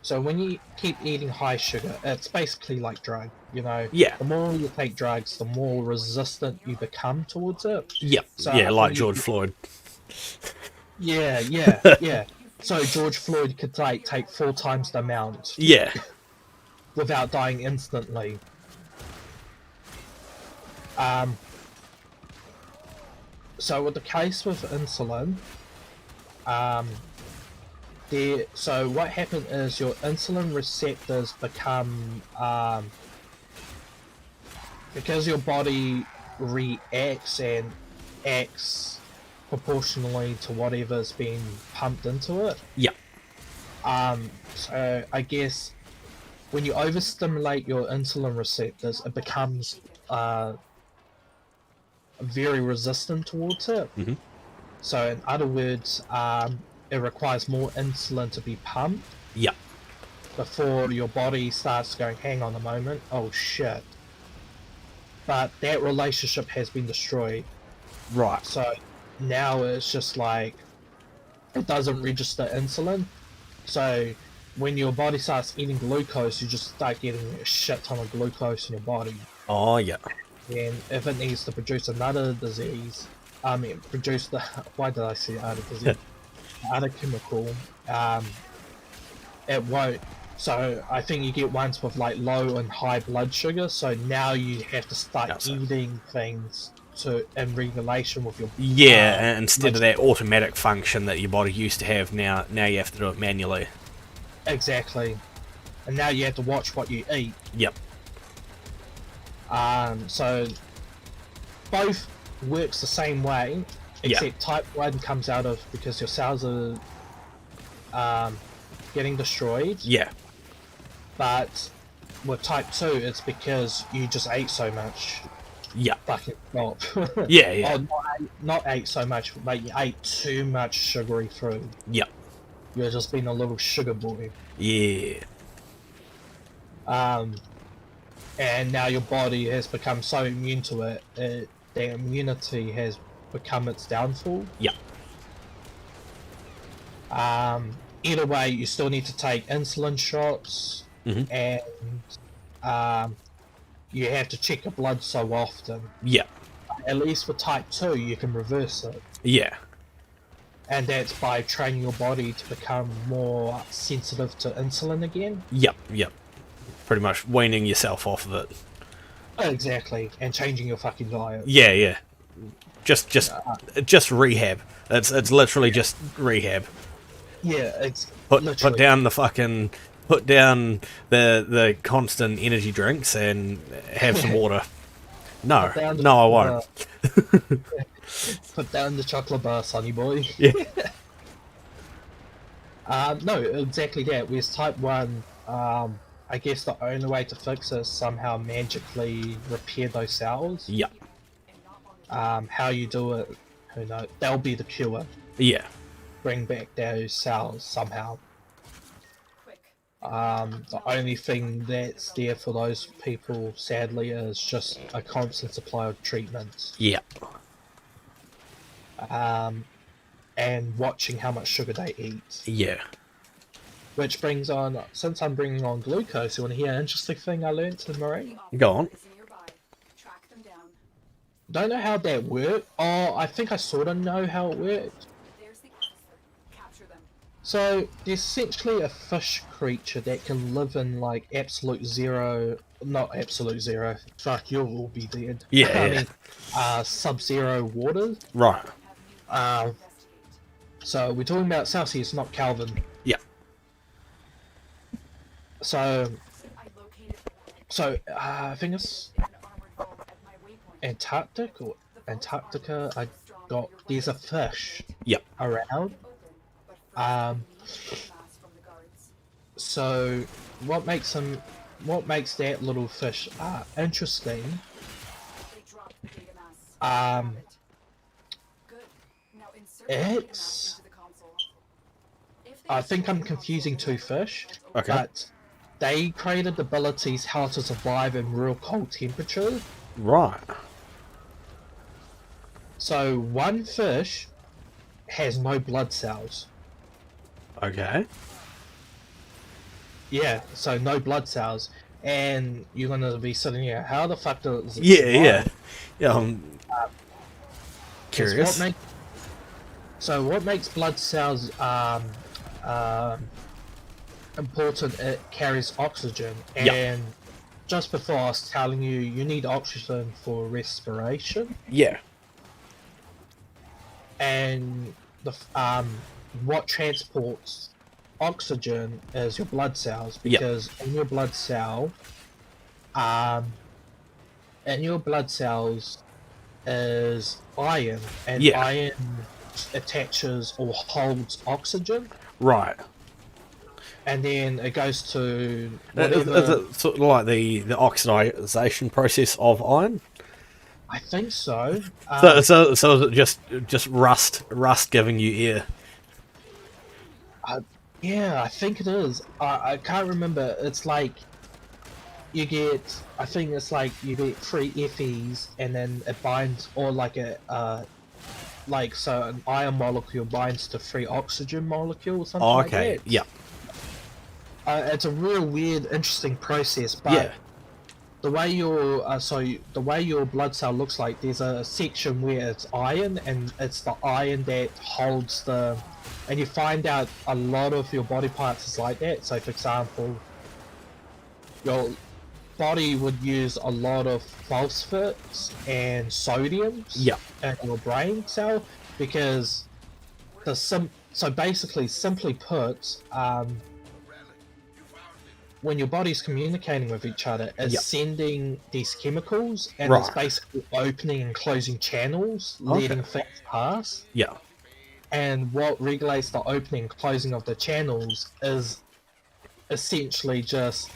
So when you keep eating high sugar, it's basically like drug, you know? Yeah. The more you take drugs, the more resistant you become towards it. Yep. So yeah, like George Floyd. Yeah. So George Floyd could take 4 times the amount. Yeah. Without dying instantly. So with the case with insulin, so what happened is your insulin receptors become, because your body reacts and acts proportionally to whatever's being pumped into it. Yeah. So I guess when you overstimulate your insulin receptors, it becomes very resistant towards it. Mm-hmm. So in other words, it requires more insulin to be pumped Yep. before your body starts going, hang on a moment, oh shit. But that relationship has been destroyed. Right. So now it's just like, it doesn't register insulin. So when your body starts eating glucose, you just start getting a shit ton of glucose in your body. Oh, yeah. And if it needs to produce another disease, produce the, why did I say other disease? Other chemical, it won't. So I think you get ones with like low and high blood sugar. So now you have to start eating things in regulation with your instead of that automatic function that your body used to have, now you have to do it manually. Exactly, and now you have to watch what you eat. Yep. So both works the same way, except type 1 comes out of because your cells are getting destroyed. Yeah. But with type 2, it's because you just ate so much. Yeah. Fucking stop. Yeah. Oh, not ate so much, but you ate too much sugary food. Yep. You're just being a little sugar boy. Yeah. And now your body has become so immune to it, the immunity has become its downfall. Yep. Either way, you still need to take insulin shots, and you have to check your blood so often. Yeah. At least for type 2, you can reverse it. Yeah. And that's by training your body to become more sensitive to insulin again. Yep. Pretty much weaning yourself off of it. Exactly, and changing your fucking diet. Yeah. Just rehab. It's literally just rehab. Yeah, it's put down the constant energy drinks and have some water. No, I won't. Put down the chocolate bar, sonny boy. Yeah. No, exactly that. Whereas type 1, I guess the only way to fix it is somehow magically repair those cells. Yeah. How you do it, who knows? That'll be the cure. Yeah. Bring back those cells somehow. The only thing that's there for those people, sadly, is just a constant supply of treatments. Yeah. And watching how much sugar they eat. Yeah. Which brings on, since I'm bringing on glucose, you want to hear an interesting thing I learned in Marine? Go on. Don't know how that worked. Oh, I think I sort of know how it worked. So, there's essentially a fish creature that can live in, like, absolute zero... Not absolute zero. Fuck, you'll all be dead. Yeah. I mean, sub-zero water. Right. So, we're talking about Celsius, not Kelvin. Yeah. So I think it's Antarctic or Antarctica. I got there's a fish. Yep. Around. So what makes that little fish interesting? I think I'm confusing two fish. Okay. But they created abilities how to survive in real cold temperatures. Right. So one fish has no blood cells. Okay. Yeah, so no blood cells. And you're going to be sitting here, how the fuck does it survive? Yeah, I'm curious. What makes blood cells important? It carries oxygen, and just before I was telling you, you need oxygen for respiration. Yeah. And the what transports oxygen is your blood cells, because in your blood cells is iron, and iron attaches or holds oxygen. Right. and then it goes to Is whatever. it sort of like the oxidization process of iron? I think so. So is it just rust giving you air? I, yeah, I think it is. I can't remember. It's like you get. I think it's like you get three Fe's, and then it binds, or like like so an iron molecule binds to three oxygen molecules, something Oh, like okay. that. Yeah. It's a real weird, interesting process, Yeah. but the way your the way your blood cell looks like, there's a section where it's iron, and it's the iron that holds the, and you find out a lot of your body parts is like that. So for example, your body would use a lot of phosphates and sodiums Yeah. in your brain cell, because so basically, simply put, when your body's communicating with each other, it's Yeah. sending these chemicals, and it's Right. basically opening and closing channels, Okay. letting things pass. Yeah. And what regulates the opening and closing of the channels is essentially just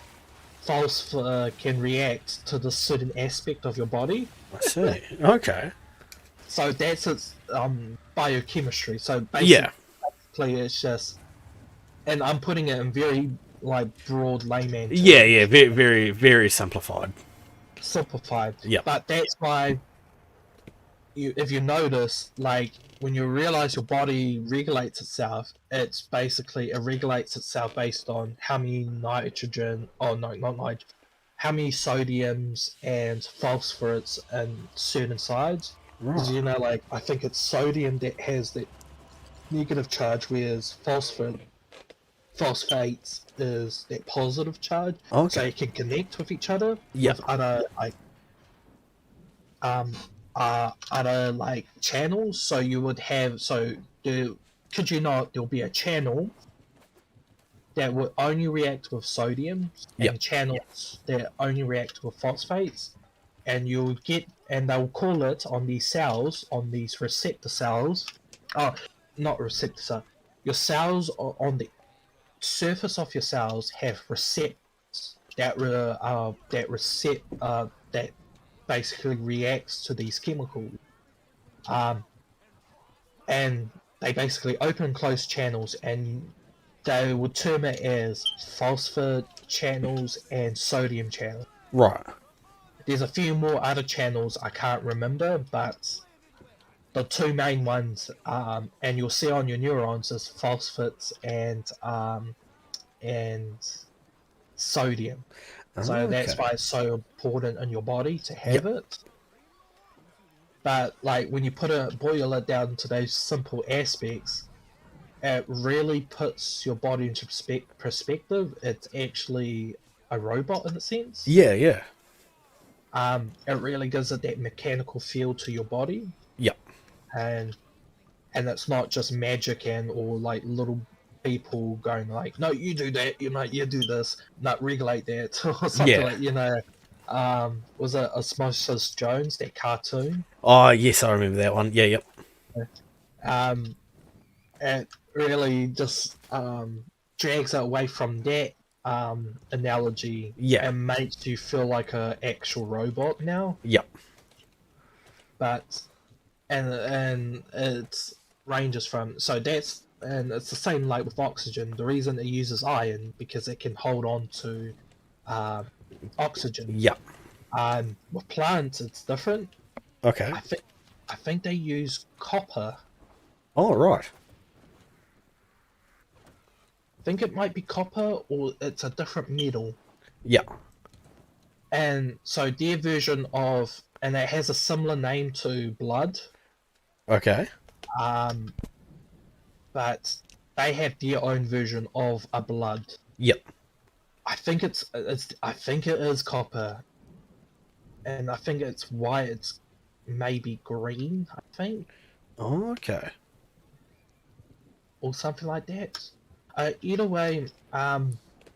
phosphor can react to the certain aspect of your body. I see. Okay. So that's its biochemistry. So Yeah. basically, it's just, and I'm putting it in very like broad layman Yeah. terms, Yeah. Very, very, very simplified. simplified. Yeah. But that's why if you notice, like when you realize your body regulates itself, it's basically it regulates itself based on how many nitrogen, oh no, not nitrogen, how many sodiums and phosphorates in certain sides. Because Right. you know, like I think it's sodium that has the negative charge, whereas phosphates is that positive charge, so Okay. you can connect with each other Yeah. with other like um other like channels. So you would have, so the could you not, there'll be a channel that will only react with sodium, Yeah. and channels that only react with phosphates, and you'll get, and they'll call it on these cells, on these receptor cells, oh, not receptor cell, your cells on the surface of your cells have receptors that basically reacts to these chemicals, um, and they basically open and close channels, and they would term it as phosphor channels and sodium channels. Right. There's a few more other channels I can't remember, but the two main ones, and you'll see on your neurons, is phosphates and sodium. So that's Okay. why it's so important in your body to Yeah. have it. But like when you boil it down to those simple aspects, it really puts your body into perspective. It's actually a robot in a sense. Yeah. Yeah. It really gives it that mechanical feel to your body, Yeah. and it's not just magic and or like little people going like, no, you do that, you know, you do this, not regulate that, or something Yeah. like, you know. Was it Osmosis Jones, that cartoon? Oh, yes, I remember that one. Yeah. Yep. Um, it really just drags it away from that analogy Yeah. and makes you feel like a actual robot now. Yep. But and it ranges from, so that's, and it's the same like with oxygen. The reason it uses iron because it can hold on to uh, oxygen. Yep. With plants, it's different. Okay. I think they use copper. Oh, right. I think it might be copper, or it's a different metal. Yeah. And so their version of, and it has a similar name to blood, Okay. um, but they have their own version of a blood. Yep. I think I think it is copper, and I think it's why it's maybe green. I think, Oh, okay. or something like that. Either way,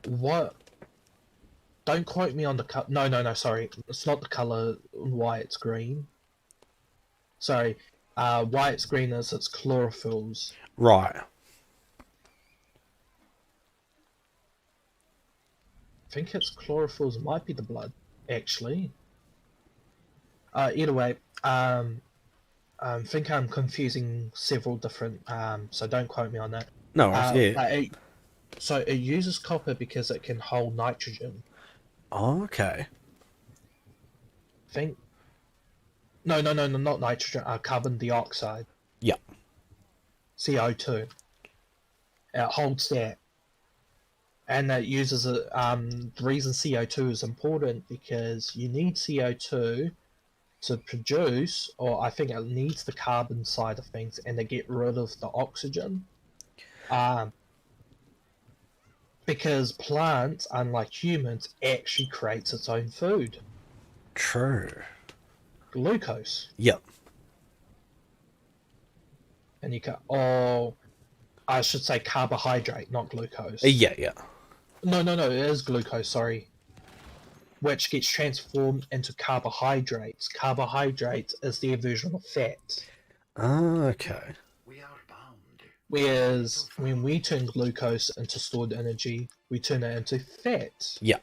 what? Don't quote me on the color. No, no, no. Sorry, it's not the color. Why it's green? Sorry. Why it's green is its chlorophylls. Right. think it's chlorophylls. Might be the blood, actually. Either way, I think I'm confusing several different. So don't quote me on that. No worries, yeah. So it uses copper because it can hold nitrogen. Oh, okay. Think. No, not nitrogen. Carbon dioxide. Yep. CO2. It holds that, and it uses it. The reason CO2 is important because you need CO2 to produce, or I think it needs the carbon side of things, and to get rid of the oxygen. Because plants, unlike humans, actually creates its own food. True. Glucose. Yep. And you can, or I should say carbohydrate, not glucose. Yeah. No, it is glucose, sorry. Which gets transformed into carbohydrates. Carbohydrates is their version of fat. Okay. Whereas when we turn glucose into stored energy, we turn it into fat. Yep.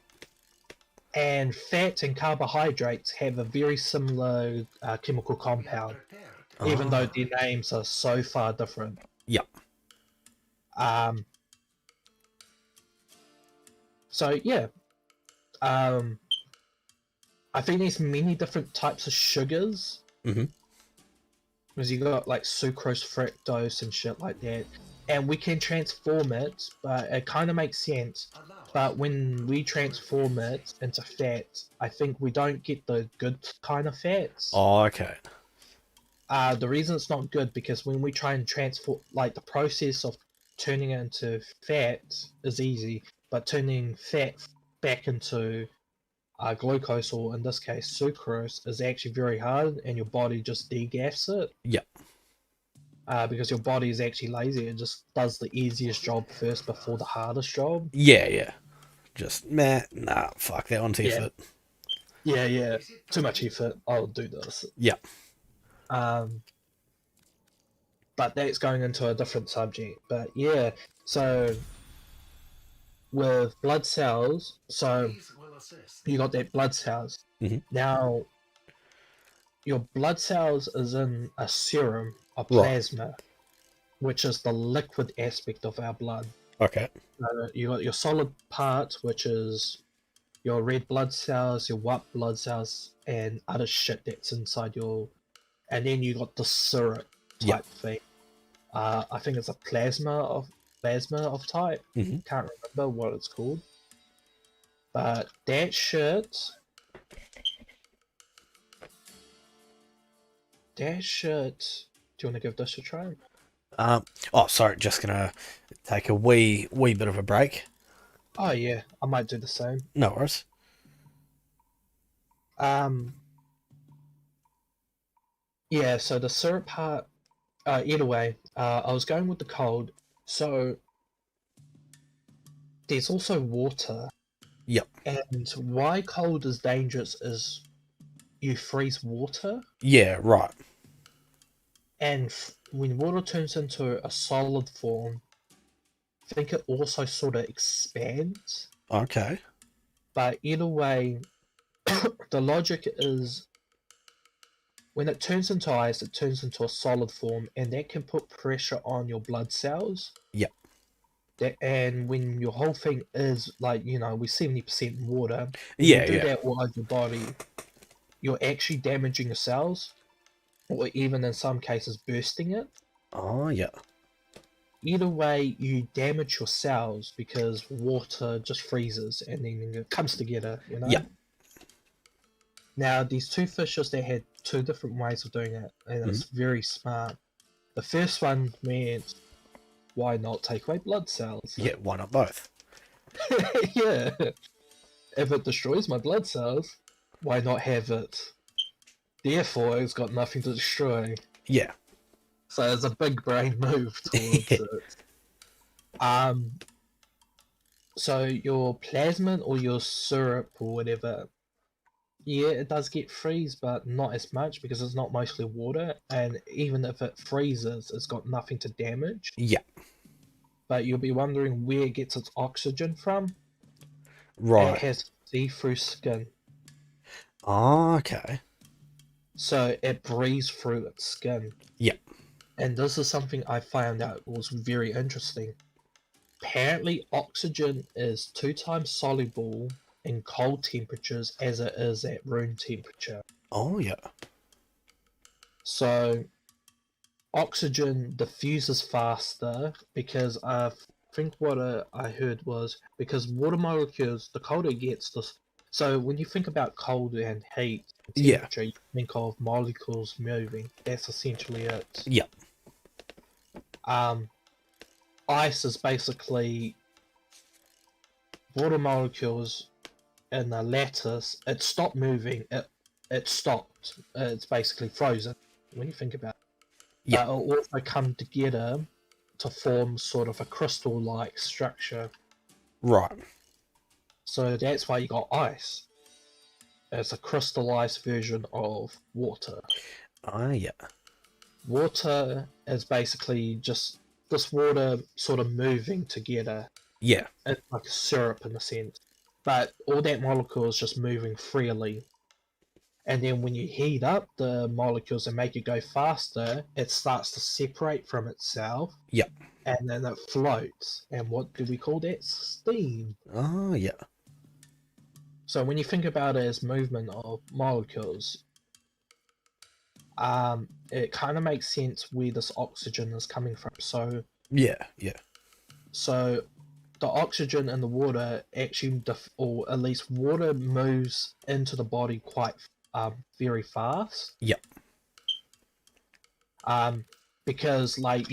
And fat and carbohydrates have a very similar chemical compound, even though their names are so far different. Yep. So yeah, I think there's many different types of sugars. Mm-hmm. Because you got like sucrose, fructose, and shit like that, and we can transform it, but it kind of makes sense. But when we transform it into fat, I think we don't get the good kind of fats. Oh, okay. The reason it's not good because when we try and transform, like the process of turning it into fat is easy, but turning fat back into glucose, or in this case sucrose, is actually very hard, and your body just degaffs it. Yep. Because your body is actually lazy. It just does the easiest job first before the hardest job. Yeah. Just, nah, fuck, that one's effort. Yeah. Too much effort. I'll do this. Yep. But that's going into a different subject. But yeah, so with blood cells, so you got that blood cells. Mm-hmm. Now, your blood cells is in a serum, a Right. plasma, which is the liquid aspect of our blood. Okay. You got your solid part, which is your red blood cells, your white blood cells, and other shit that's inside your. And then you got the syrup type thing. I think it's a plasma of type. Mm-hmm. Can't remember what it's called. But that shit. Do you want to give this a try? Oh, sorry, just gonna take a wee bit of a break. Oh yeah, I might do the same. No worries. Yeah, so the syrup part, either way, I was going with the cold. So there's also water. Yep. And why cold is dangerous is you freeze water. Yeah, right. And when water turns into a solid form, I think it also sort of expands. Okay. But either way, the logic is when it turns into ice, it turns into a solid form, and that can put pressure on your blood cells. Yep. And when your whole thing is like, we're 70% water, Yeah, you do that all over your body, you're actually damaging your cells, or even in some cases bursting it. Oh, yeah. Either way, you damage your cells because water just freezes and then it comes together, Yeah. Now, these two fishes, they had two different ways of doing it, and it's very smart. The first one meant, why not take away blood cells? Yeah, why not both? Yeah. If it destroys my blood cells, why not have it? Therefore, it's got nothing to destroy. Yeah. So it's a big brain move towards it. So your plasmin or your syrup or whatever, yeah, it does get freeze, but not as much because it's not mostly water, and even if it freezes, it's got nothing to damage. Yeah. But you'll be wondering where it gets its oxygen from. Right. It has see-through skin, Oh, okay. so it breathes through its skin. Yep. And this is something I found out was very interesting. Apparently, oxygen is 2 times soluble in cold temperatures as it is at room temperature. Oh, yeah. So, oxygen diffuses faster because I think what I heard was because water molecules, the colder it gets, so when you think about cold and heat and Yeah. temperature, you think of molecules moving. That's essentially it. Yep. Ice is basically water molecules in the lattice. It stopped moving. It stopped. It's basically frozen when you think about it. Yep. But it'll also come together to form sort of a crystal-like structure. Right. So that's why you got ice. It's a crystallized version of water. Ah, yeah. Water is basically just this water sort of moving together. Yeah. It's like a syrup in a sense. But all that molecule is just moving freely. And then when you heat up the molecules and make it go faster, it starts to separate from itself. Yep. And then it floats. And what do we call that? Steam. Oh, yeah. So when you think about it as movement of molecules, it kind of makes sense where this oxygen is coming from. So Yeah. Yeah. the oxygen in the water actually, or at least water moves into the body quite very fast. Yep. Because like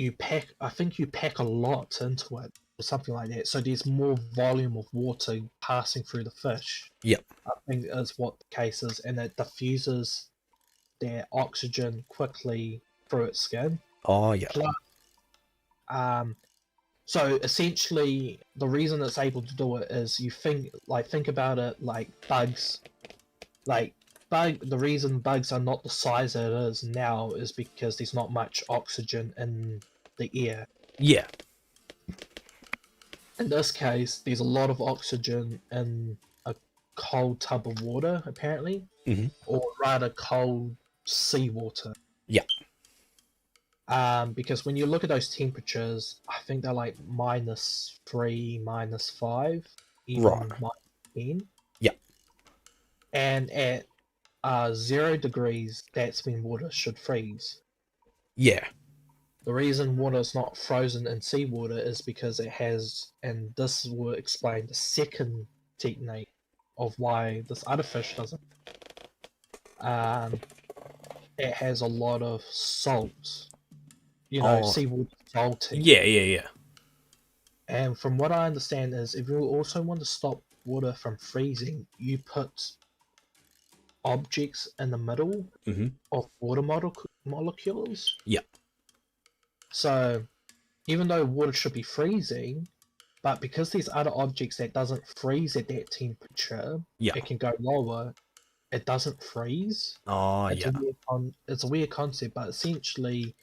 I think you pack a lot into it or something like that. So there's more volume of water passing through the fish. Yep. I think is what the case is, and it diffuses their oxygen quickly through its skin. Oh, yeah. Plus, so essentially, the reason it's able to do it is you think about it like bugs, the reason bugs are not the size it is now is because there's not much oxygen in the air. Yeah. In this case, there's a lot of oxygen in a cold tub of water, apparently, or rather cold seawater. Yeah. Because when you look at those temperatures, I think they're like -3, -5, even Right. -10. Yeah. And at 0 degrees, that's when water should freeze. Yeah. The reason water is not frozen in seawater is because it has, and this will explain the second technique of why this other fish doesn't. It has a lot of salt. Seawater salty. Yeah. Yeah. Yeah. And from what I understand is if you also want to stop water from freezing, you put objects in the middle of water molecules. Yeah. So even though water should be freezing, but because there's other objects that doesn't freeze at that temperature, Yeah. it can go lower. It doesn't freeze. Oh, It's yeah. it's a weird concept, but essentially,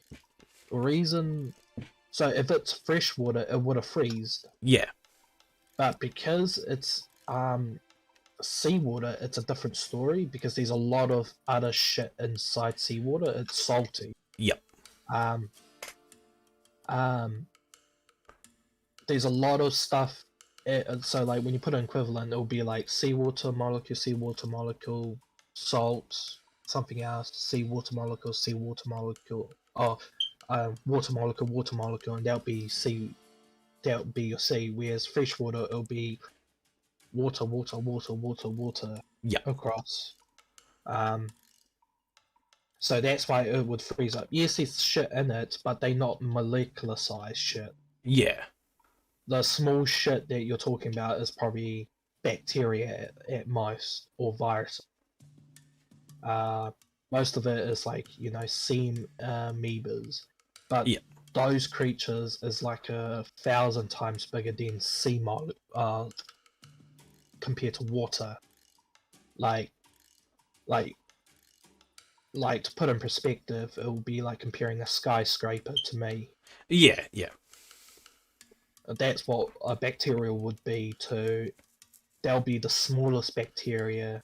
the reason. So if it's fresh water, it would have freezed. Yeah. But because it's seawater, it's a different story because there's a lot of other shit inside seawater. It's salty. Yep. There's a lot of stuff. So like when you put an equivalent, it'll be like seawater molecule, salt, something else, seawater molecule. Oh, water molecule, and that'll be sea. That'll be your sea. Whereas freshwater, it'll be water Yeah. across. So that's why it would freeze up. Yes, there's shit in it, but they're not molecular size shit. Yeah. The small shit that you're talking about is probably bacteria at most, or virus. Most of it is like, sea amoebas. But Yeah. those creatures is like 1,000 times bigger than sea compared to water. Like to put in perspective, it will be like comparing a skyscraper to me. Yeah. Yeah. That's what a bacterial would be to that'll be the smallest bacteria.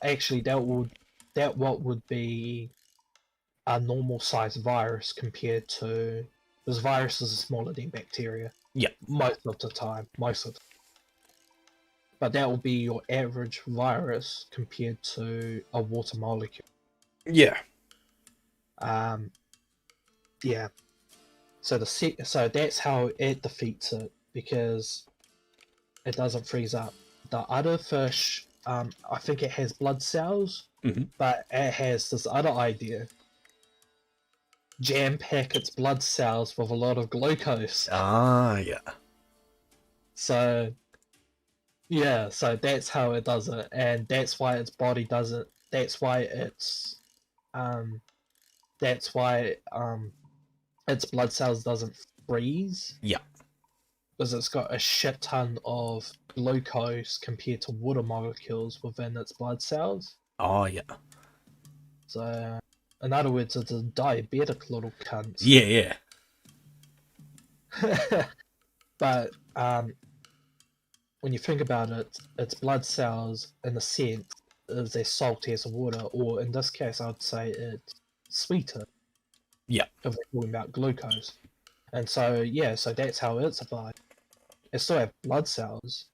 Actually, that what would be a normal sized virus compared to, because viruses are smaller than bacteria. Yeah. Most of the time, but that will be your average virus compared to a water molecule. Yeah. Yeah. So so that's how it defeats it, because it doesn't freeze up. The other fish, I think it has blood cells, but it has this other idea: jam pack its blood cells with a lot of glucose. Ah, yeah. So yeah, so that's how it does it, and that's why its body does it. That's why that's why its blood cells doesn't freeze. Yeah. Because it's got a shit ton of glucose compared to water molecules within its blood cells. Oh, yeah. So, in other words, it's a diabetic little cunt. Yeah, yeah. But when you think about it, its blood cells, in a sense, is as salty as water, or in this case, I would say it's sweeter. Yeah. If we're talking about glucose. And so, yeah, so that's how it survives. It still have blood cells.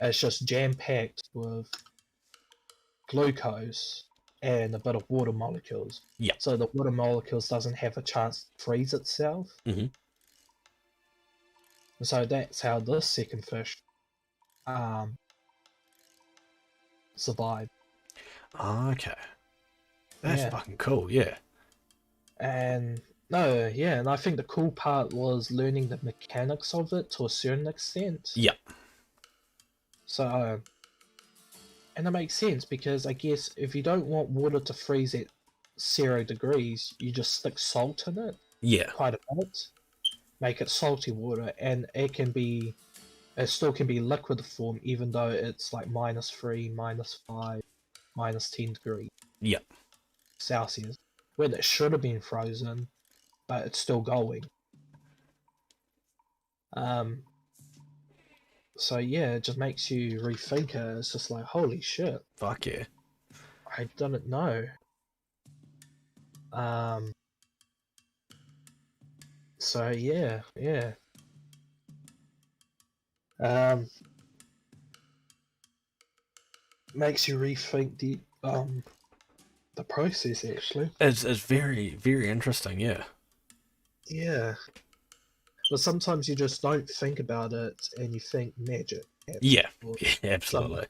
It's just jam-packed with glucose and a bit of water molecules. Yeah. So the water molecules doesn't have a chance to freeze itself. Mm-hmm. And so that's how this second fish survived. Okay. That's Yeah. fucking cool, yeah. And no, yeah, and I think the cool part was learning the mechanics of it to a certain extent. Yeah. So, and it makes sense, because I guess if you don't want water to freeze at 0 degrees, you just stick salt in it. Yeah. Quite a bit. Make it salty water, and it still can be liquid form, even though it's like -3, -5, -10 degrees. Yeah. Celsius. When it should have been frozen, but it's still going. So yeah, it just makes you rethink it. It's just like, holy shit. Fuck yeah. I didn't know. So yeah. Makes you rethink the process, actually. It's very, very interesting, yeah. Yeah. But sometimes you just don't think about it, and you think magic. Yeah, absolutely.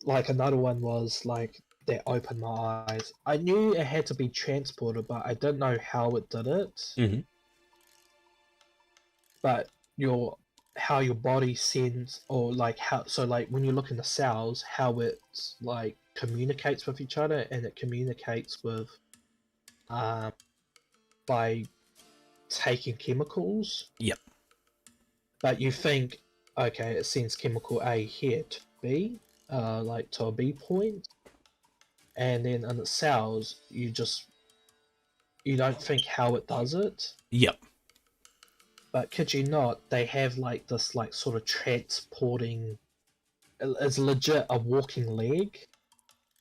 Like another one was like that opened my eyes. I knew it had to be transported, but I didn't know how it did it. Mm-hmm. But how your body sends, or like how, so like when you look in the cells, how it like communicates with each other, and it communicates with by taking chemicals. Yep. But you think, okay, it sends chemical A here to B, like to a B point, and then in the cells, you don't think how it does it. Yep. But kid you not, they have like this like sort of transporting. It's legit a walking leg.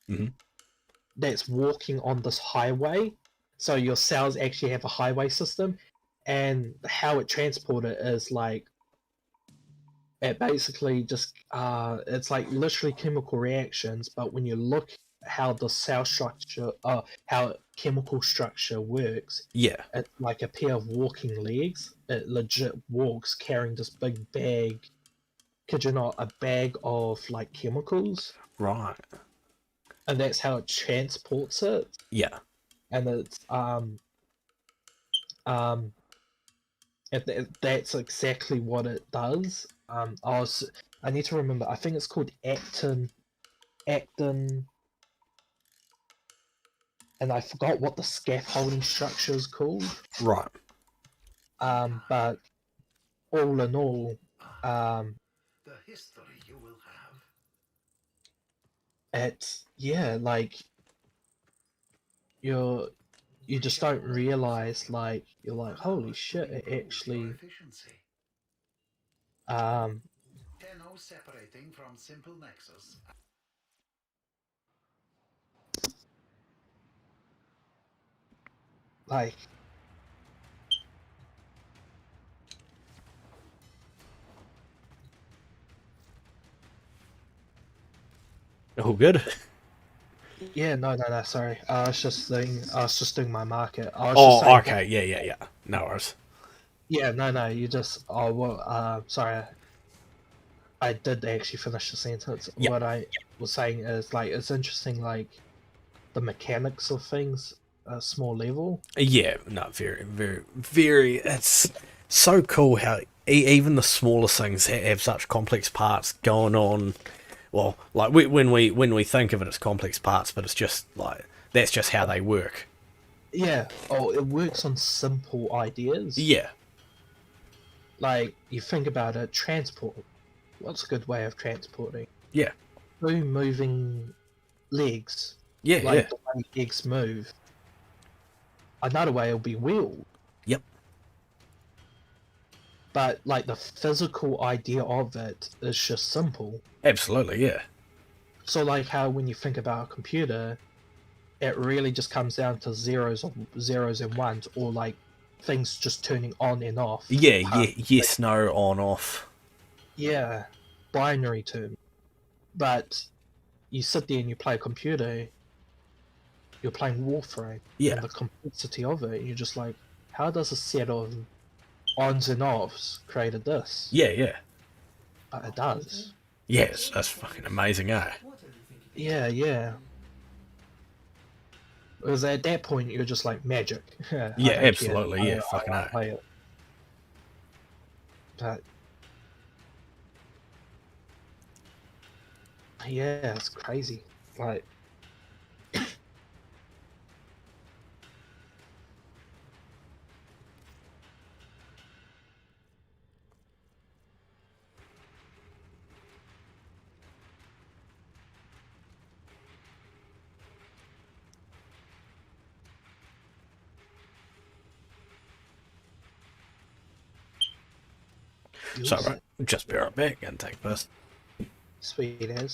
Mm-hmm. That's walking on this highway. So your cells actually have a highway system, and how it transported is like, it basically just it's like literally chemical reactions. But when you look how the cell structure, how chemical structure works, Yeah. it's like a pair of walking legs. It legit walks carrying this big bag. Kid you not, a bag of like chemicals. Right. And that's how it transports it. Yeah. And it's that's exactly what it does. I need to remember. I think it's called actin, and I forgot what the scaffolding structure is called. Right. But all in all, The history you will have. it's like you just don't realize, like, you're like, holy shit, it actually Um, No separating from simple nexus. like, All good. yeah, no, sorry. I was just doing my market. I was just Oh, saying, okay. Yeah. No worries. yeah, no, you just, oh, well, sorry, I did actually finish the sentence. Yeah. What I was saying is, like, it's interesting, like, the mechanics of things at a small level. Yeah, no, very. It's so cool how even the smallest things have such complex parts going on. Well, like when we think of it as complex parts, but it's just like that's just how they work. Yeah, oh, it works on simple ideas. Yeah, Like, you think about it, transport. What's a good way of transporting? yeah, Two moving legs, yeah. like the way legs move. Another way will be wheel, Yep, but like the physical idea of it is just simple. absolutely, yeah. So like how when you think about a computer, it really just comes down to zeros and ones, or like things just turning on and off. Yeah, yes, no, on, off. Yeah, binary term. But you sit there and you play a computer, you're playing Warframe, Yeah, and the complexity of it, you're just like, how does a set of ons and offs created this? yeah. But it does. Yes, that's fucking amazing, eh? Yeah. Because at that point, you're just like, magic. I Yeah, don't care. absolutely, yeah, fucking I eh. play it. But yeah, it's crazy. Like, So, right, just be right back and take this. sweet as.